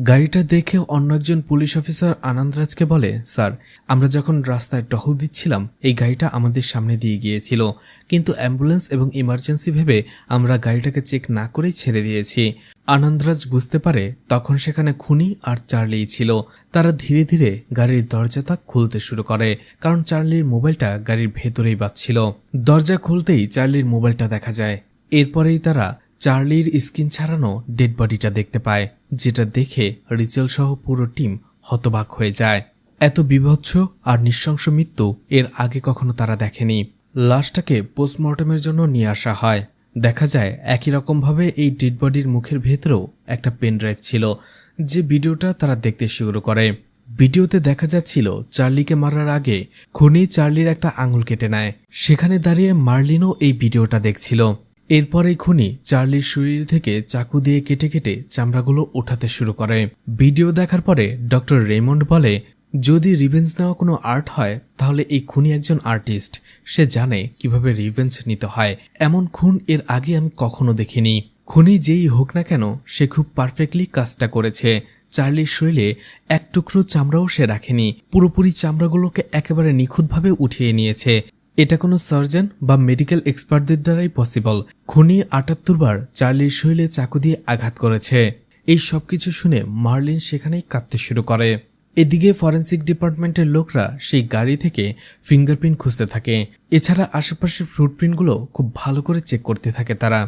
গাড়িটা দেখে অন্য একজন পুলিশ অফিসার আনন্দরাজকে বলে, স্যার, আমরা যখন রাস্তায় টহল দিচ্ছিলাম এই গাড়িটা আমাদের সামনে দিয়ে গিয়েছিল, কিন্তু অ্যাম্বুলেন্স এবং ইমার্জেন্সি ভেবে আমরা গাড়িটাকে চেক না করেই ছেড়ে দিয়েছি। আনন্দরাজ বুঝতে পারে তখন সেখানে খুনি আর চার্লিই ছিল। তারা ধীরে ধীরে গাড়ির দরজাটা খুলতে শুরু করে, কারণ চার্লির মোবাইলটা গাড়ির ভেতরেই বাজছিল। দরজা খুলতেই চার্লির মোবাইলটা দেখা যায়। এরপরেই তারা চার্লির স্কিন ছাড়ানো ডেড বডিটা দেখতে পায়, যেটা দেখে রিচেল সহ পুরো টিম হতবাক হয়ে যায়। এত বীভৎস আর নৃশংস মৃত্যু এর আগে কখনো তারা দেখেনি। লাশটাকে পোস্টমর্টমের জন্য নিয়ে আসা হয়। দেখা যায় একই রকমভাবে এই ডেড বডির মুখের ভেতরেও একটা পেন ড্রাইভ ছিল। যে ভিডিওটা তারা দেখতে শুরু করে, ভিডিওতে দেখা যাচ্ছিল চার্লিকে মারার আগে খুনি চার্লির একটা আঙুল কেটে নেয়। সেখানে দাঁড়িয়ে মার্লিনও এই ভিডিওটা দেখছিল। এরপরেই খুনি চার্লির শরীর থেকে চাকু দিয়ে কেটে কেটে চামড়াগুলো ওঠাতে শুরু করে। ভিডিও দেখার পরে ডক্টর রেমন্ড বলে, যদি রিভেঞ্জ নেওয়া কোনো আর্ট হয় তাহলে এই খুনি একজন আর্টিস্ট, সে জানে কিভাবে রিভেঞ্জ নিতে হয়। এমন খুন এর আগে আমি কখনো দেখিনি। খুনি যেই হোক না কেন সে খুব পারফেক্টলি কাজটা করেছে। চার্লির শরীরে এক টুকরো চামড়াও সে রাখেনি, পুরোপুরি চামড়াগুলোকে একেবারে নিখুঁতভাবে উঠিয়ে নিয়েছে। এটা কোনো সার্জন বা মেডিকেল এক্সপার্টদের দ্বারাই পসিবল। খুনি ৭৮ বার চার্লির শরীরে চাকু দিয়ে আঘাত করেছে। এই সবকিছু শুনে মার্লিন সেখানেই কাঁদতে শুরু করে। এদিকে ফরেন্সিক ডিপার্টমেন্টের লোকরা সেই গাড়ি থেকে ফিঙ্গারপ্রিন্ট খুঁজতে থাকে। এছাড়া আশেপাশের ফুটপ্রিন্টগুলো খুব ভালো করে চেক করতে থাকে তারা।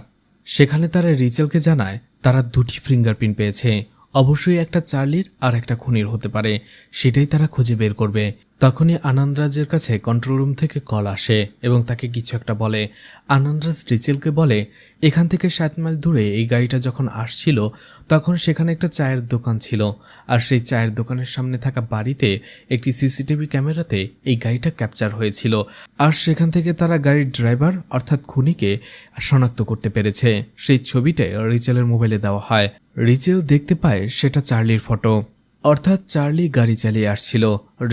সেখানে তারা রিচেলকে জানায় তারা 2টি ফিঙ্গারপ্রিন্ট পেয়েছে, অবশ্যই একটা চার্লির আর একটা খুনির হতে পারে, সেটাই তারা খুঁজে বের করবে। তখনই আনন্দরাজের কাছে কন্ট্রোল রুম থেকে কল আসে এবং তাকে কিছু একটা বলে। আনন্দরাজ রিচেলকে বলে, এখান থেকে 7 মাইল দূরে এই গাড়িটা যখন আসছিল তখন সেখানে একটা চায়ের দোকান ছিল, আর সেই চায়ের দোকানের সামনে থাকা বাড়িতে একটি সিসিটিভি ক্যামেরাতে এই গাড়িটা ক্যাপচার হয়েছিল। আর সেখান থেকে তারা গাড়ির ড্রাইভার অর্থাৎ খুনিকে শনাক্ত করতে পেরেছে। সেই ছবিটা রিচেলের মোবাইলে দেওয়া হয়। রিচেল দেখতে পায় সেটা চার্লির ফটো, অর্থাৎ চার্লি গাড়ি চালিয়ে আসছিল।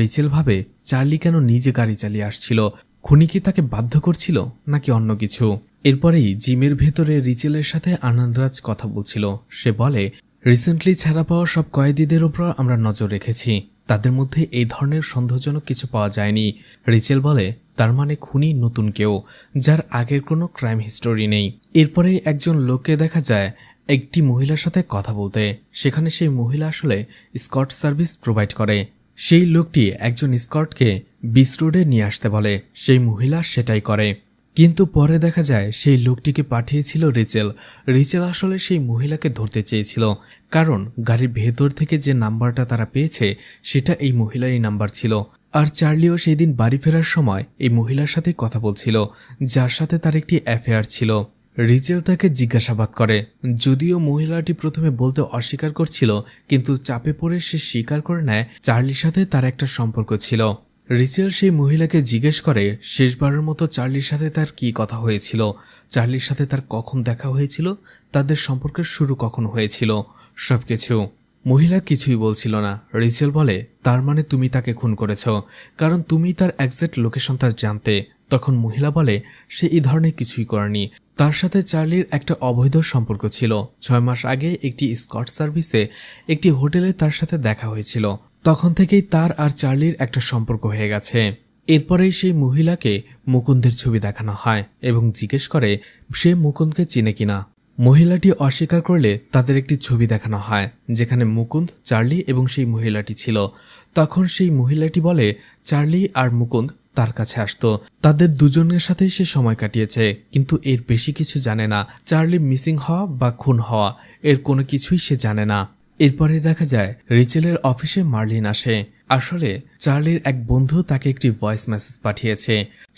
রিচেল ভাবে চার্লি কেন নিজে গাড়ি চালিয়ে আসছিল, খুনি কি তাকে বাধ্য করছিল নাকি অন্য কিছু। এরপরেই জিমের ভেতরে রিচেলের সাথে আনন্দরাজ কথা বলছিল। সে বলে, রিসেন্টলি ছাড়া পাওয়া সব কয়েদিদের উপর আমরা নজর রেখেছি, তাদের মধ্যে এই ধরনের সন্দেহজনক কিছু পাওয়া যায়নি। রিচেল বলে, তার মানে খুনি নতুন কেউ, যার আগের কোনো ক্রাইম হিস্টোরি নেই। এরপরে একজন লোককে দেখা যায় একটি মহিলার সাথে কথা বলতে। সেখানে সেই মহিলা আসলে স্কট সার্ভিস প্রোভাইড করে। সেই লোকটি একজন স্কটকে বিচ রোডে নিয়ে আসতে বলে, সেই মহিলা সেটাই করে। কিন্তু পরে দেখা যায় সেই লোকটিকে পাঠিয়েছিল রিচেল। রিচেল আসলে সেই মহিলাকে ধরতে চেয়েছিল, কারণ গাড়ির ভেতর থেকে যে নাম্বারটা তারা পেয়েছে সেটা এই মহিলারই নাম্বার ছিল। আর চার্লিও সেই দিন বাড়ি ফেরার সময় এই মহিলার সাথে কথা বলছিল, যার সাথে তার একটি অ্যাফেয়ার ছিল। রিচেল তাকে জিজ্ঞাসাবাদ করে, যদিও মহিলাটি প্রথমে বলতে অস্বীকার করছিল, কিন্তু চাপে পড়ে সে স্বীকার করে নেয় চার্লির সাথে তার একটা সম্পর্ক ছিল। রিচেল সেই মহিলাকে জিজ্ঞেস করে শেষবারের মতো চার্লির সাথে তার কি কথা হয়েছিল, চার্লির সাথে তার কখন দেখা হয়েছিল, তাদের সম্পর্কের শুরু কখন হয়েছিল, সবকিছু। মহিলা কিছুই বলছিল না। রিচেল বলে, তার মানে তুমি তাকে খুন করেছ, কারণ তুমি তার এক্সাক্ট লোকেশনটা জানতে। তখন মহিলা বলে, সে এই ধরনের কিছুই করেনি, তার সাথে চার্লির একটা অবৈধ সম্পর্ক ছিল। 6 মাস আগে একটি স্কট সার্ভিসে একটি হোটেলে তার সাথে দেখা হয়েছিল, তখন থেকেই তার আর চার্লির একটা সম্পর্ক হয়ে গেছে। এরপরেই সেই মহিলাকে মুকুন্দের ছবি দেখানো হয় এবং জিজ্ঞেস করে সে মুকুন্দকে চিনে কিনা। মহিলাটি অস্বীকার করলে তাদের একটি ছবি দেখানো হয় যেখানে মুকুন্দ, চার্লি এবং সেই মহিলাটি ছিল। তখন সেই মহিলাটি বলে চার্লি আর মুকুন্দ তার কাছে আসতো, তাদের দুজনের সাথেই সে সময় কাটিয়েছে, কিন্তু এর বেশি কিছু জানে না। চার্লি মিসিং হওয়া বা খুন হওয়া এর কোনো কিছুই সে জানে না। এরপরে দেখা যায় রিচেলের অফিসে মার্লিন আসে। আসলে চার্লির এক বন্ধু তাকে একটি ভয়েস মেসেজ পাঠিয়েছে,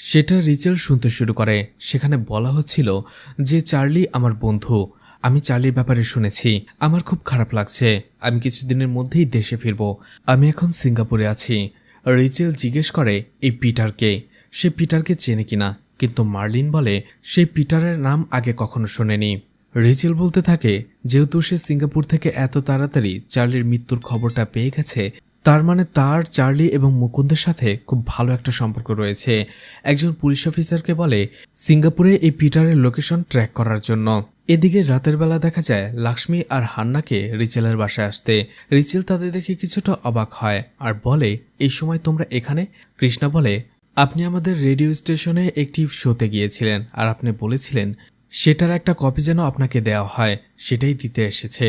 সেটা রিচেল শুনতে শুরু করে। সেখানে বলা হচ্ছিল যে চার্লি আমার বন্ধু, আমি চার্লির ব্যাপারে শুনেছি, আমার খুব খারাপ লাগছে, আমি কিছুদিনের মধ্যেই দেশে ফিরব, আমি এখন সিঙ্গাপুরে আছি। রিচেল জিজ্ঞেস করে এই পিটারকে, সে পিটারকে চেনে কিনা, কিন্তু মার্লিন বলে সেই পিটারের নাম আগে কখনো শোনেনি। রিচেল বলতে থাকে যেহেতু সে সিঙ্গাপুর থেকে এত তাড়াতাড়ি চার্লির মৃত্যুর খবরটা পেয়ে গেছে, তার মানে তার চার্লি এবং মুকুন্দের সাথে খুব ভালো একটা সম্পর্ক রয়েছে। একজন পুলিশ অফিসারকে বলে সিঙ্গাপুরে এই পিটারের লোকেশন ট্র্যাক করার জন্য। এদিকে রাতের বেলা দেখা যায় লাক্ষ্মী আর হান্নাকে রিচেলের বাসায় আসতে। রিচেল তাদের দেখে কিছুটা অবাক হয় আর বলে এই সময় তোমরা এখানে? কৃষ্ণা বলে আপনি আমাদের রেডিও স্টেশনে একটি শোতে গিয়েছিলেন আর আপনি বলেছিলেন সেটার একটা কপি যেন আপনাকে দেওয়া হয়, সেটাই দিতে এসেছে।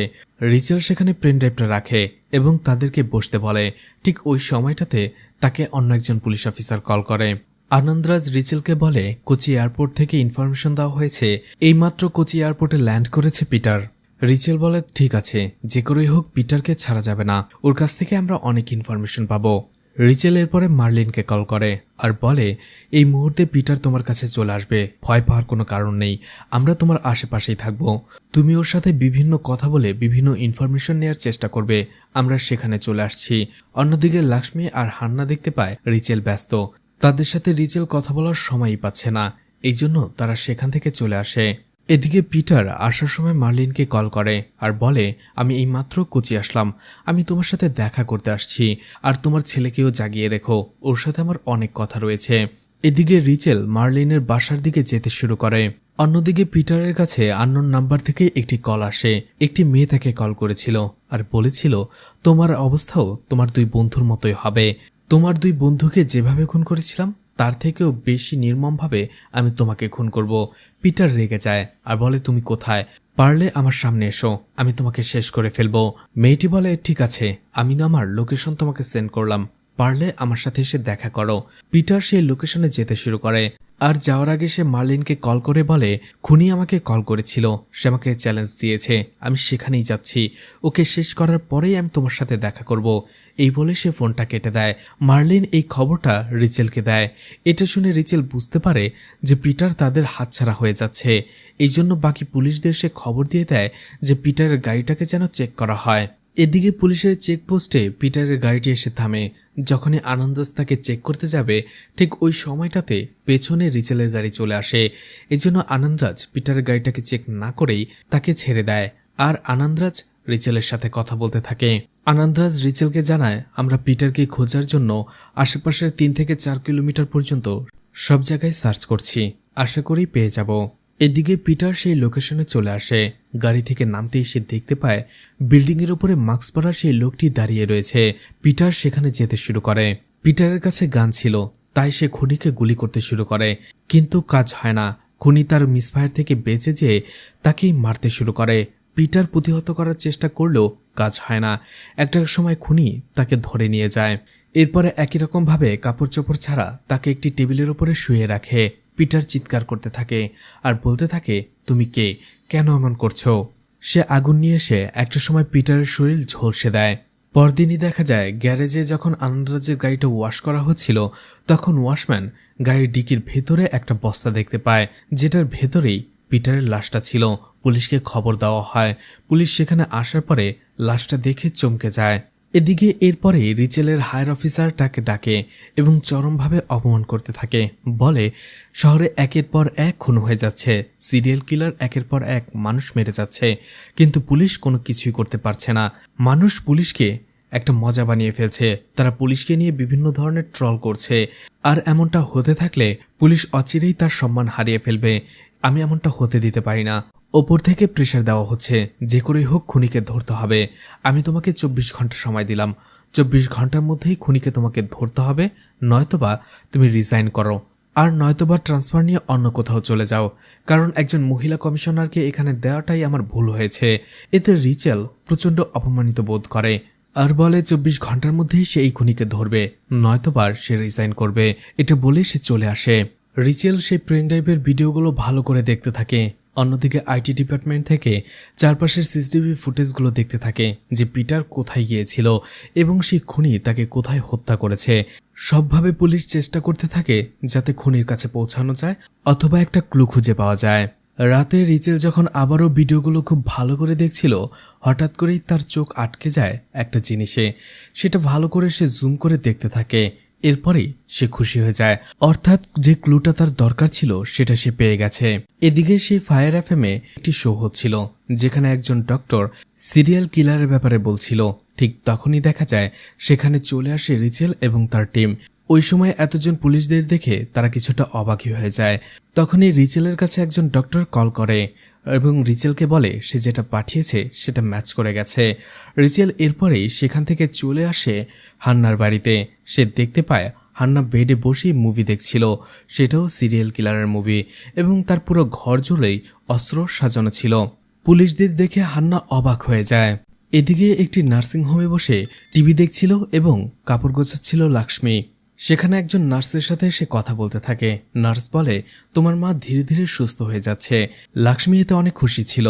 রিচেল সেখানে পেন ড্রাইভটা রাখে এবং তাদেরকে বসতে বলে। ঠিক ওই সময়টাতে তাকে অন্য একজন পুলিশ অফিসার কল করে। আনন্দরাজ রিচেলকে বলে কোচি এয়ারপোর্ট থেকে ইনফরমেশন দেওয়া হয়েছে, এইমাত্র কোচি এয়ারপোর্টে ল্যান্ড করেছে পিটার। রিচেল বলে ঠিক আছে, যে করেই হোক পিটারকে ছাড়া যাবে না, ওর কাছ থেকে আমরা অনেক ইনফরমেশন পাবো। রিচেল এরপরে মার্লিনকে কল করে আর বলে এই মুহূর্তে পিটার তোমার কাছে চলে আসবে, ভয় পাওয়ার কোনো কারণ নেই, আমরা তোমার আশেপাশেই থাকবো, তুমি ওর সাথে বিভিন্ন কথা বলে বিভিন্ন ইনফরমেশন নেওয়ার চেষ্টা করবে, আমরা সেখানে চলে আসছি। অন্যদিকে লক্ষ্মী আর হান্না দেখতে পায় রিচেল ব্যস্ত, তাদের সাথে রিচেল কথা বলার সময়ই পাচ্ছে না, এই জন্য তারা সেখান থেকে চলে আসে। এদিকে পিটার আসার সময় মার্লিনকে কল করে আর বলে আমি এইমাত্র কোচি আসলাম, আমি তোমার সাথে দেখা করতে আসছি, আর তোমার ছেলেকেও জাগিয়ে রেখো, ওর সাথে আমার অনেক কথা রয়েছে। এদিকে রিচেল মার্লিনের বাসার দিকে যেতে শুরু করে। অন্যদিকে পিটারের কাছে আননোন নাম্বার থেকে একটি কল আসে, একটি মেয়ে তাকে কল করেছিল আর বলেছিল তোমার অবস্থাও তোমার দুই বন্ধুর মতোই হবে, তোমার দুই বন্ধুকে যেভাবে খুন করেছিলাম তার থেকেও বেশি নির্মমভাবে আমি তোমাকে খুন করব। পিটার রেগে যায় আর বলে তুমি কোথায়, পারলে আমার সামনে এসো, আমি তোমাকে শেষ করে ফেলবো। মেয়েটি বলে ঠিক আছে, আমি না আমার লোকেশন তোমাকে সেন্ড করলাম, পারলে আমার সাথে এসে দেখা করো। পিটার সেই লোকেশনে যেতে শুরু করে আর যাওয়ার আগে সে মার্লিনকে কল করে বলে খুনি আমাকে কল করেছিল, সে আমাকে চ্যালেঞ্জ দিয়েছে, আমি সেখানেই যাচ্ছি, ওকে শেষ করার পরেই আমি তোমার সাথে দেখা করব। এই বলে সে ফোনটা কেটে দেয়। মার্লিন এই খবরটা রিচেলকে দেয়। এটা শুনে রিচেল বুঝতে পারে যে পিটার তাদের হাতছাড়া হয়ে যাচ্ছে, এই জন্য বাকি পুলিশদের সে খবর দিয়ে দেয় যে পিটারের গাড়িটাকে যেন চেক করা হয়। এদিকে পুলিশের চেকপোস্টে পিটারের গাড়িটি এসে থামে। যখনই আনন্দাজ তাকে চেক করতে যাবে ঠিক ওই সময়টাতে পেছনে রিচেলের গাড়ি চলে আসে। এজন্য আনন্দরাজ পিটারের গাড়িটাকে চেক না করেই তাকে ছেড়ে দেয় আর আনন্দরাজ রিচেলের সাথে কথা বলতে থাকে। আনন্দরাজ রিচেলকে জানায় আমরা পিটারকে খোঁজার জন্য আশেপাশের 3 থেকে 4 কিলোমিটার পর্যন্ত সব জায়গায় সার্চ করছি, আশা করি পেয়ে যাব। এদিকে পিটার সেই লোকেশনে চলে আসে। গাড়ি থেকে নামতেই সে দেখতে পায় বিল্ডিংয়ের উপরে মাস্ক পরা সেই লোকটি দাঁড়িয়ে রয়েছে। পিটার সেখানে যেতে শুরু করে। পিটারের কাছে গান ছিল, তাই সে খুনিকে গুলি করতে শুরু করে, কিন্তু কাজ হয় না। খুনি তার মিসফায়ার থেকে বেঁচে যেয়ে তাকেই মারতে শুরু করে। পিটার প্রতিহত করার চেষ্টা করলেও কাজ হয় না। একটা সময় খুনি তাকে ধরে নিয়ে যায়। এরপরে একই রকমভাবে কাপড় চোপড় ছাড়া তাকে একটি টেবিলের উপরে শুয়ে রাখে। পিটার চিৎকার করতে থাকে আর বলতে থাকে তুমি কে, কেন এমন করছো। সে আগুন নিয়ে এসে একটা সময় পিটারের শরীর ঝলসে দেয়। পরদিনই দেখা যায় গ্যারেজে যখন আনন্দরাজের গাড়িটা ওয়াশ করা হচ্ছিল তখন ওয়াশম্যান গাড়ির ডিকির ভেতরে একটা বস্তা দেখতে পায়, যেটার ভেতরেই পিটারের লাশটা ছিল। পুলিশকে খবর দেওয়া হয়। পুলিশ সেখানে আসার পরে লাশটা দেখে চমকে যায়। এদিকে এরপরে রিচেলের হায়ার অফিসার তাকে ডাকে এবং চরমভাবে অপমান করতে থাকে, বলে শহরে একের পর এক খুন হয়ে যাচ্ছে, সিরিয়াল কিলার একের পর এক মানুষ মেরে যাচ্ছে, কিন্তু পুলিশ কোনো কিছুই করতে পারছে না। মানুষ পুলিশকে একটা মজা বানিয়ে ফেলছে, তারা পুলিশকে নিয়ে বিভিন্ন ধরনের ট্রল করছে, আর এমনটা হতে থাকলে পুলিশ অচিরেই তার সম্মান হারিয়ে ফেলবে। আমি এমনটা হতে দিতে পারি না। ওপর থেকে প্রেশার দেওয়া হচ্ছে, যে করেই হোক খুনিকে ধরতে হবে। আমি তোমাকে 24 ঘন্টা সময় দিলাম, 24 ঘন্টার মধ্যেই খুনিকে তোমাকে ধরতে হবে, নয়তোবা তুমি রিজাইন করো, আর নয়তোবা ট্রান্সফার নিয়ে অন্য কোথাও চলে যাও, কারণ একজন মহিলা কমিশনারকে এখানে দেওয়াটাই আমার ভুল হয়েছে। এতে রিচেল প্রচণ্ড অপমানিত বোধ করে আর বলে 24 ঘন্টার মধ্যেই সে এই খুনিকে ধরবে, নয়তোবা সে রিজাইন করবে। এটা বলে সে চলে আসে। রিচেল সেই পেন ড্রাইভের ভিডিওগুলো ভালো করে দেখতে থাকে। অন্যদিকে আইটি ডিপার্টমেন্ট থেকে চারপাশের সিসিটিভি ফুটেজগুলো দেখতে থাকে যে পিটার কোথায় গিয়েছিল এবং সেই খুনি তাকে কোথায় হত্যা করেছে। সবভাবে পুলিশ চেষ্টা করতে থাকে যাতে খুনির কাছে পৌঁছানো যায় অথবা একটা ক্লু খুঁজে পাওয়া যায়। রাতে রিচেল যখন আবারও ভিডিওগুলো খুব ভালো করে দেখছিল, হঠাৎ করেই তার চোখ আটকে যায় একটা জিনিসে। সেটা ভালো করে সে জুম করে দেখতে থাকে। এরপরেই সে খুশি হয়ে যায়, অর্থাৎ যে ক্লুটা তার দরকার ছিল সেটা সে পেয়ে গেছে। এদিকে সেই ফায়ার এফএমে একটি শো হচ্ছিল যেখানে একজন ডক্টর সিরিয়াল কিলারের ব্যাপারে বলছিল। ঠিক তখনই দেখা যায় সেখানে চলে আসে রিচেল এবং তার টিম। ওই সময় এতজন পুলিশদের দেখে তারা কিছুটা অবাকই হয়ে যায়। তখনই রিচেলের কাছে একজন ডক্টর কল করে এবং রিচেলকে বলে সে যেটা পাঠিয়েছে সেটা ম্যাচ করে গেছে। রিচেল এরপরেই সেখান থেকে চলে আসে হান্নার বাড়িতে। সে দেখতে পায় হান্না বেডে বসেই মুভি দেখছিল, সেটাও সিরিয়াল কিলারের মুভি, এবং তার পুরো ঘর জুড়েই অস্ত্র সাজানো ছিল। পুলিশদের দেখে হান্না অবাক হয়ে যায়। এদিকে একটি নার্সিংহোমে বসে টিভি দেখছিল এবং কাপড় গোছাচ্ছিল লাক্ষ্মী। সেখানে একজন নার্সের সাথে সে কথা বলতে থাকে। নার্স বলে, তোমার মা ধীরে ধীরে সুস্থ হয়ে যাচ্ছে। লাক্ষ্মী এতে অনেক খুশি ছিল।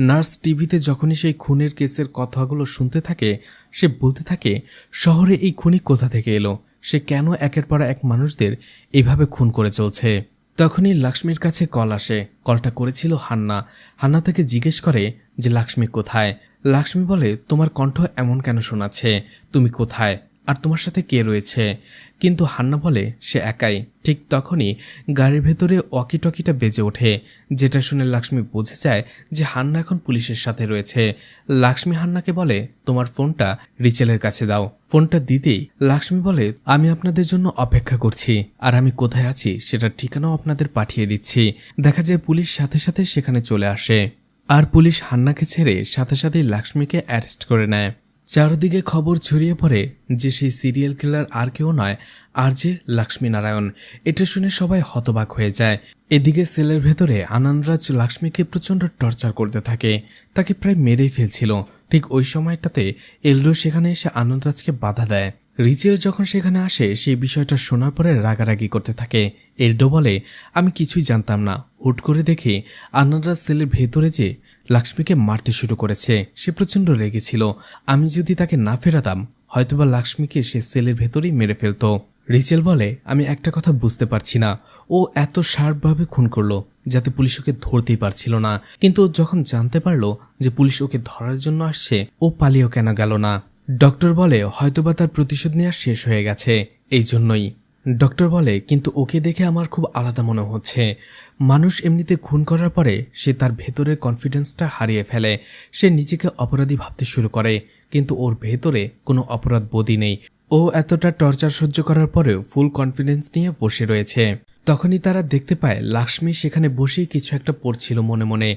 নার্স টিভিতে যখনই সেই খুনের কেসের কথাগুলো শুনতে থাকে, সে বলতে থাকে শহরে এই খুনি কোথা থেকে এলো, সে কেন একের পর এক মানুষদের এইভাবে খুন করে চলছে। তখনই লাক্ষ্মীর কাছে কল আসে। কলটা করেছিল হান্না। হান্না তাকে জিজ্ঞেস করে যে লাক্ষ্মী কোথায়। লাক্ষ্মী বলে, তোমার কণ্ঠ এমন কেন শোনাচ্ছে, তুমি কোথায় আর তোমার সাথে কে রয়েছে। কিন্তু হান্না বলে সে একাই। ঠিক তখনই গাড়ির ভেতরে ওয়াকি টকিটা বেজে ওঠে, যেটা শুনে লাক্ষ্মী বুঝে যায় যে হান্না এখন পুলিশের সাথে রয়েছে। লাক্ষ্মী হান্নাকে বলে, তোমার ফোনটা রিচেলের কাছে দাও। ফোনটা দিতেই লাক্ষ্মী বলে, আমি আপনাদের জন্য অপেক্ষা করছি আর আমি কোথায় আছি সেটার ঠিকানাও আপনাদের পাঠিয়ে দিচ্ছি। দেখা যায় পুলিশ সাথে সাথে সেখানে চলে আসে আর পুলিশ হান্নাকে ছেড়ে সাথে সাথেই লাক্ষ্মীকে অ্যারেস্ট করে নেয়। চারদিকে খবর ছড়িয়ে পড়ে যে সেই সিরিয়াল কিলার আর কেউ নয়, আর যে লক্ষ্মীনারায়ণ। এটা শুনে সবাই হতবাক হয়ে যায়। এদিকে সেলের ভেতরে আনন্দরাজ লক্ষ্মীকে প্রচণ্ড টর্চার করতে থাকে, তাকে প্রায় মেরেই ফেলছিল। ঠিক ওই সময়টাতে এলডো সেখানে এসে আনন্দরাজকে বাধা দেয়। রিচেল যখন সেখানে আসে সেই বিষয়টা শোনার পরে রাগারাগি করতে থাকে। এলডো বলে, আমি কিছুই জানতাম না, হুট করে দেখে আনন্দরাজ সেলের ভেতরে যে লক্ষ্মীকে মারতে শুরু করেছে। সে প্রচণ্ড রেগেছিল। আমি যদি তাকে না ফেরাতাম হয়তোবা লক্ষ্মীকে সে সেলের ভেতরেই মেরে ফেলতো। রিচেল বলে, আমি একটা কথা বুঝতে পারছি না, ও এত শার্পভাবে খুন করলো যাতে পুলিশ ওকে ধরতেই পারছিল না, কিন্তু যখন জানতে পারলো যে পুলিশ ওকে ধরার জন্য আসছে, ও পালিয়েও কেন গেল না। ডক্টর বলে, হয়তোবা তার প্রতিশোধ নেওয়া শেষ হয়ে গেছে, এই জন্যই। ডক্টর বলে, কিন্তু ওকে দেখে আমার খুব আলাদা মনে হচ্ছে। মানুষ এমনিতে খুন করার পরে সে তার ভেতরের কনফিডেন্সটা হারিয়ে ফেলে। সে নিজেকে অপরাধী ভাবতে শুরু করে, কিন্তু ওর ভেতরে কোনো অপরাধ বোধই নেই। ও এতটা টর্চার সহ্য করার পরেও ফুল কনফিডেন্স নিয়ে বসে রয়েছে। তখনই তারা দেখতে পায় লাক্ষ্মী সেখানে বসেই কিছু একটা পড়ছিল মনে মনে।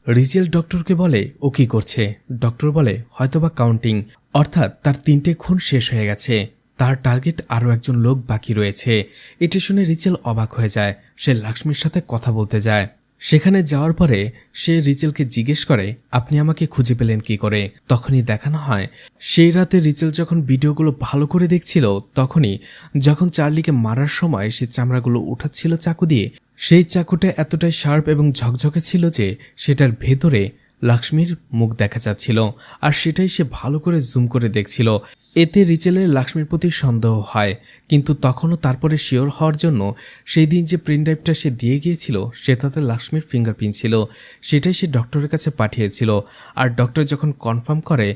রিচেল ডক্টরকে বলে, ও কি করছে? ডক্টর বলে, হয়তোবা কাউন্টিং, অর্থাৎ তার 3টে খুন শেষ হয়ে গেছে, তার টার্গেট আরও একজন লোক বাকি রয়েছে। এটা শুনে রিচেল অবাক হয়ে যায়। সে লক্ষ্মীর সাথে কথা বলতে যায়। সেখানে যাওয়ার পরে সে রিচেলকে জিজ্ঞেস করে, আপনি আমাকে খুঁজে পেলেন কি করে? তখনই দেখানো হয় সেই রাতে রিচেল যখন ভিডিওগুলো ভালো করে দেখছিল, তখনই যখন চার্লিকে মারার সময় সে চামড়াগুলো উঠাচ্ছিল চাকু দিয়ে, সেই চাকুটা এতটাই শার্প এবং ঝকঝকে ছিল যে সেটার ভেতরে লক্ষ্মীর মুখ দেখা যাচ্ছিল, আর সেটাই সে ভালো করে জুম করে দেখছিল। এতে রিচেলের লক্ষ্মীর প্রতি সন্দেহ হয়, কিন্তু তখনও তারপরে শিওর হওয়ার জন্য সেই দিন যে প্রিন্ট ড্রাইভটা সে দিয়ে গিয়েছিল সেটাতে লক্ষ্মীর ফিঙ্গারপ্রিন্ট ছিল, সেটাই সে ডক্টরের কাছে পাঠিয়েছিল। আর ডক্টর যখন কনফার্ম করে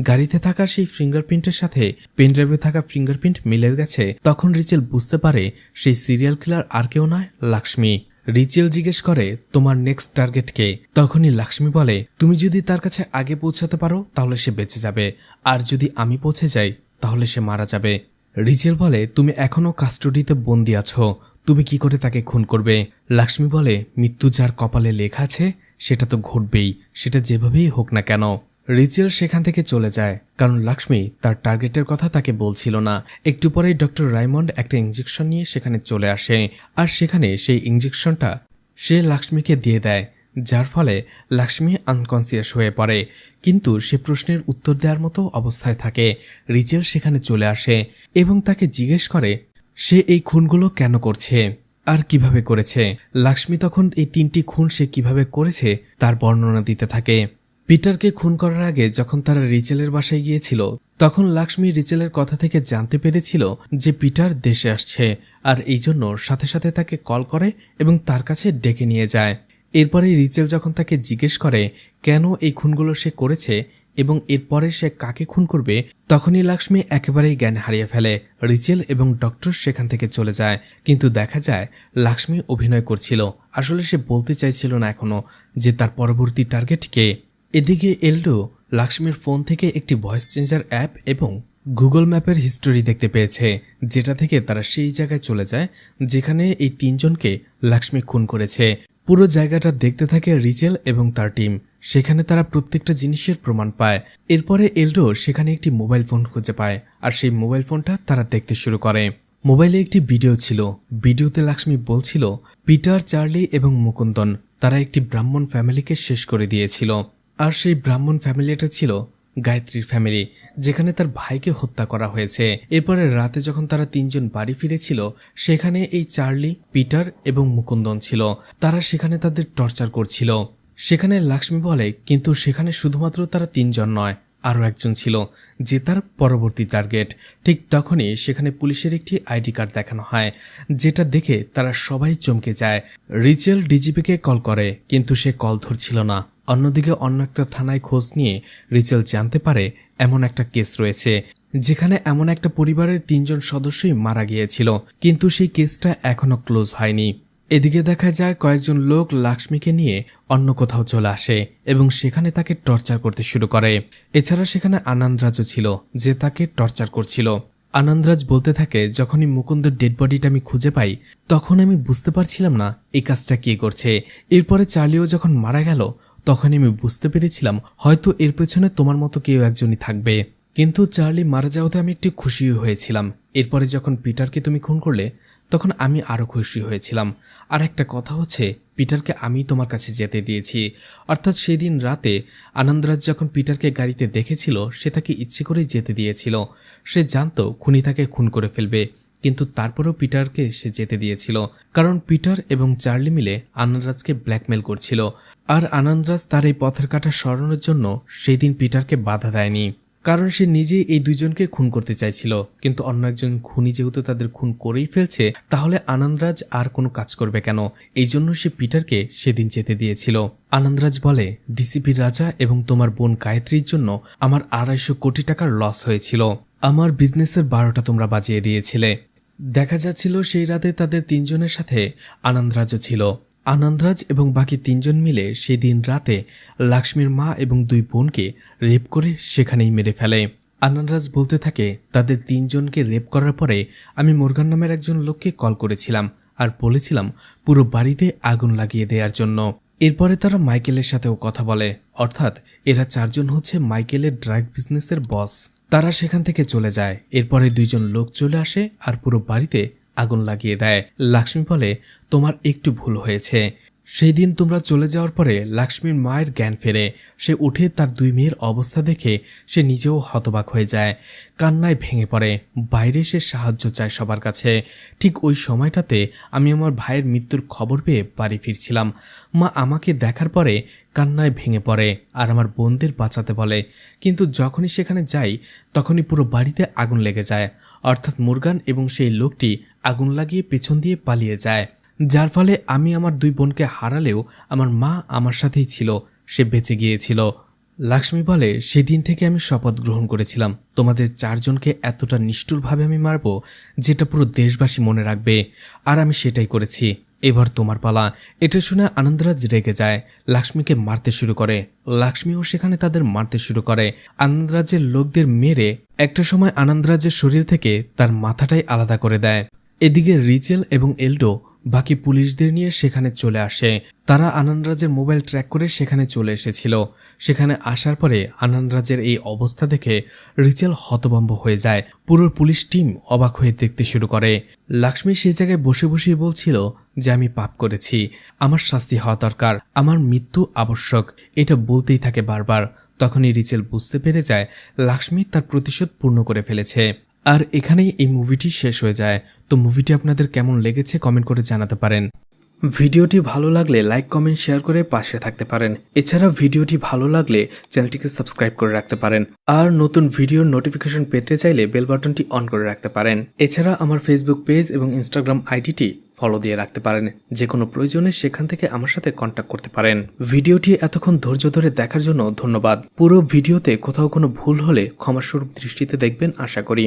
গাড়িতে থাকা সেই ফিঙ্গারপ্রিন্টের সাথে পেন ড্রাইভে থাকা ফিঙ্গারপ্রিন্ট মিলে গেছে, তখন রিচেল বুঝতে পারে সেই সিরিয়াল কিলার আর কেউ নয়, লক্ষ্মী। রিচেল জিজ্ঞেস করে, তোমার নেক্সট টার্গেট কে? তখনই লক্ষ্মী বলে, তুমি যদি তার কাছে আগে পৌঁছাতে পারো তাহলে সে বেঁচে যাবে, আর যদি আমি পৌঁছে যাই তাহলে সে মারা যাবে। রিচেল বলে, তুমি এখনো কাস্টডিতে বন্দি আছো, তুমি কি করে তাকে খুন করবে? লক্ষ্মী বলে, মৃত্যু যার কপালে লেখা আছে সেটা তো ঘটবেই, সেটা যেভাবেই হোক না কেন। রিচেল সেখান থেকে চলে যায় কারণ লাক্সমি তার টার্গেটের কথা তাকে বলছিল না। একটু পরেই ডক্টর রাইমন্ড একটা ইঞ্জেকশন নিয়ে সেখানে চলে আসে, আর সেখানে সেই ইঞ্জেকশনটা সে লাক্সমিকে দিয়ে দেয়, যার ফলে লাক্সমি আনকনসিয়াস হয়ে পড়ে। কিন্তু সে প্রশ্নের উত্তর দেওয়ার মতো অবস্থায় থাকে। রিচেল সেখানে চলে আসে এবং তাকে জিজ্ঞেস করে সে এই খুনগুলো কেন করছে আর কিভাবে করেছে। লাক্সমি তখন এই 3টি খুন সে কিভাবে করেছে তার বর্ণনা দিতে থাকে। পিটারকে খুন করার আগে যখন তারা রিচেলের বাসায় গিয়েছিল, তখন লাক্সমি রিচেলের কথা থেকে জানতে পেরেছিল যে পিটার দেশে আসছে, আর এই জন্য সাথে সাথে তাকে কল করে এবং তার কাছে ডেকে নিয়ে যায়। এরপরে রিচেল যখন তাকে জিজ্ঞেস করে কেন এই খুনগুলো সে করেছে এবং এরপরে সে কাকে খুন করবে, তখনই লাক্সমি একেবারেই জ্ঞান হারিয়ে ফেলে। রিচেল এবং ডক্টর সেখান থেকে চলে যায়, কিন্তু দেখা যায় লাক্সমি অভিনয় করছিল। আসলে সে বলতে চাইছিল না এখনো যে তার পরবর্তী টার্গেট কে। এদিকে এলডো লাক্সমির ফোন থেকে একটি ভয়েস চেঞ্জার অ্যাপ এবং গুগল ম্যাপের হিস্টোরি দেখতে পেয়েছে, যেটা থেকে তারা সেই জায়গায় চলে যায় যেখানে এই 3জনকে লাক্সমি খুন করেছে। পুরো জায়গাটা দেখতে থাকে রিচেল এবং তার টিম। সেখানে তারা প্রত্যেকটা জিনিসের প্রমাণ পায়। এরপরে এলডো সেখানে একটি মোবাইল ফোন খুঁজে পায়, আর সেই মোবাইল ফোনটা তারা দেখতে শুরু করে। মোবাইলে একটি ভিডিও ছিল। ভিডিওতে লাক্সমি বলছিল পিটার, চার্লি এবং মুকুন্দন তারা একটি ব্রাহ্মণ ফ্যামিলিকে শেষ করে দিয়েছিল, আর সেই ব্রাহ্মণ ফ্যামিলিটা ছিল গায়ত্রীর ফ্যামিলি, যেখানে তার ভাইকে হত্যা করা হয়েছে। এরপরে রাতে যখন তারা 3জন বাড়ি ফিরেছিল, সেখানে এই চার্লি, পিটার এবং মুকুন্দন ছিল। তারা সেখানে তাদের টর্চার করছিল। সেখানে লাক্সমি বলে কিন্তু সেখানে শুধুমাত্র তারা 3জন নয়, আরও একজন ছিল যে তার পরবর্তী টার্গেট। ঠিক তখনই সেখানে পুলিশের একটি আইডি কার্ড দেখানো হয়, যেটা দেখে তারা সবাই চমকে যায়। রিচেল ডিজিপিকে কল করে কিন্তু সে কল ধরছিল না। অন্যদিকে অন্য একটা থানায় খোঁজ নিয়ে রিচেল জানতে পারে এমন একটা কেস রয়েছে যেখানে এমন একটা পরিবারের 3জন সদস্যই মারা গিয়েছিল, কিন্তু সেই কেসটা এখনো ক্লোজ হয়নি। এদিকে দেখা যায় কয়েকজন লোক লাক্সমিকে নিয়ে অন্য কোথাও চলে আসে এবং সেখানে তাকে টর্চার করতে শুরু করে। এছাড়া সেখানে আনন্দরাজও ছিল যে তাকে টর্চার করছিল। আনন্দরাজ বলতে থাকে যখনই মুকুন্দের ডেড বডিটা আমি খুঁজে পাই, তখন আমি বুঝতে পারছিলাম না এই কাজটা কে করছে। এরপরে চার্লিও যখন মারা গেল, তখন আমি বুঝতে পেরেছিলাম হয়তো এর পেছনে তোমার মতো কেউ একজনই থাকবে। কিন্তু চার্লি মারা যাওয়াতে আমি একটু খুশি হয়েছিলাম। এরপরে যখন পিটারকে তুমি খুন করলে, তখন আমি আরও খুশি হয়েছিলাম। আর একটা কথা হচ্ছে, পিটারকে আমি তোমার কাছে যেতে দিয়েছি। অর্থাৎ সেদিন রাতে আনন্দরাজ যখন পিটারকে গাড়িতে দেখেছিল, সে তাকে ইচ্ছে করেই যেতে দিয়েছিল। সে জানতো খুনি তাকে খুন করে ফেলবে, কিন্তু তারপরেও পিটারকে সে যেতে দিয়েছিল, কারণ পিটার এবং চার্লি মিলে আনন্দরাজকে ব্ল্যাকমেল করছিল। আর আনন্দরাজ তার এই পথের কাটা সরানোর জন্য সেই দিন পিটারকে বাধা দেয়নি, কারণ সে নিজেই এই দুজনকে খুন করতে চাইছিল। কিন্তু অন্য একজন খুনি যেহেতু তাদের খুন করেই ফেলছে, তাহলে আনন্দরাজ আর কোনো কাজ করবে কেন? এই জন্য সে পিটারকে সেদিন যেতে দিয়েছিল। আনন্দরাজ বলে, ডিসিপির রাজা এবং তোমার বোন গায়ত্রীর জন্য আমার 250 কোটি টাকার লস হয়েছিল। আমার বিজনেসের 12টা তোমরা বাজিয়ে দিয়েছিলে। দেখা যাচ্ছিল সেই রাতে তাদের 3জনের সাথে আনন্দরাজও ছিল। আনন্দরাজ এবং বাকি 3জন মিলে সেই দিন রাতে লাক্সমির মা এবং 2 বোনকে রেপ করে সেখানেই মেরে ফেলে। আনন্দরাজ বলতে থাকে তাদের 3জনকে রেপ করার পরে আমি মোরগান নামের একজন লোককে কল করেছিলাম আর বলেছিলাম পুরো বাড়িতে আগুন লাগিয়ে দেওয়ার জন্য। এরপরে তারা মাইকেলের সাথেও কথা বলে, অর্থাৎ এরা 4জন হচ্ছে মাইকেলের ড্রাগ বিজনেসের বস। তারা সেখান থেকে চলে যায়। এরপরে 2জন লোক চলে আসে আর পুরো বাড়িতে আগুন লাগিয়ে দেয়। লাক্সমি বলে, তোমার একটু ভুল হয়েছে। সেই দিন তোমরা চলে যাওয়ার পরে লাক্সমির মায়ের জ্ঞান ফেরে। সে উঠে তার 2 মেয়ের অবস্থা দেখে সে নিজেও হতবাক হয়ে যায়, কান্নায় ভেঙে পড়ে। বাইরে সে সাহায্য চায় সবার কাছে। ঠিক ওই সময়টাতে আমি আমার ভাইয়ের মৃত্যুর খবর পেয়ে বাড়ি ফিরছিলাম। মা আমাকে দেখার পরে কান্নায় ভেঙে পড়ে আর আমার বোনদের বাঁচাতে বলে, কিন্তু যখনই সেখানে যাই তখনই পুরো বাড়িতে আগুন লেগে যায়। অর্থাৎ মুরগান এবং সেই লোকটি আগুন লাগিয়ে পেছন দিয়ে পালিয়ে যায়, যার ফলে আমি আমার 2 বোনকে হারালেও আমার মা আমার সাথেই ছিল, সে বেঁচে গিয়েছিল। লাক্সমি বলে, সেদিন থেকে আমি শপথ গ্রহণ করেছিলাম তোমাদের 4জনকে এতটা নিষ্ঠুরভাবে আমি মারব যেটা পুরো দেশবাসী মনে রাখবে, আর আমি সেটাই করেছি। এবার তোমার পালা। এটা শুনে আনন্দরাজ রেগে যায়, লাক্সমিকে মারতে শুরু করে। লাক্সমিও সেখানে তাদের মারতে শুরু করে। আনন্দরাজের লোকদের মেরে একটা সময় আনন্দরাজের শরীর থেকে তার মাথাটাই আলাদা করে দেয়। এদিকে রিচেল এবং এলডো বাকি পুলিশদের নিয়ে সেখানে চলে আসে। তারা আনন্দরাজের মোবাইল ট্র্যাক করে সেখানে চলে এসেছিল। সেখানে আসার পরে আনন্দরাজের এই অবস্থা দেখে রিচেল হতভম্ব হয়ে যায়। পুরো পুলিশ টিম অবাক হয়ে দেখতে শুরু করে। লাক্ষ্মী সেই জায়গায় বসে বসেই বলছিল যে আমি পাপ করেছি, আমার শাস্তি হওয়া দরকার, আমার মৃত্যু আবশ্যক, এটা বলতেই থাকে বারবার। তখনই রিচেল বুঝতে পেরে যায় লাক্ষ্মী তার প্রতিশোধ পূর্ণ করে ফেলেছে। আর এখানেই এই মুভিটি শেষ হয়ে যায়। তো মুভিটি আপনাদের কেমন লেগেছে কমেন্ট করে জানাতে পারেন। ভিডিওটি ভালো লাগলে লাইক কমেন্ট শেয়ার করে পাশে থাকতে পারেন। এছাড়া ভিডিওটি ভালো লাগলে চ্যানেলটিকে সাবস্ক্রাইব করে রাখতে পারেন। আর নতুন ভিডিওর নোটিফিকেশন পেতে চাইলে বেল বাটনটি অন করে রাখতে পারেন। এছাড়া আমার ফেসবুক পেজ এবং ইনস্টাগ্রাম আইডিটি ফলো দিয়ে রাখতে পারেন। যে কোনো প্রয়োজনে সেখান থেকে আমার সাথে কন্ট্যাক্ট করতে পারেন। ভিডিওটি এতক্ষণ ধৈর্য ধরে দেখার জন্য ধন্যবাদ। পুরো ভিডিওতে কোথাও কোনো ভুল হলে ক্ষমাস্বরূপ দৃষ্টিতে দেখবেন আশা করি।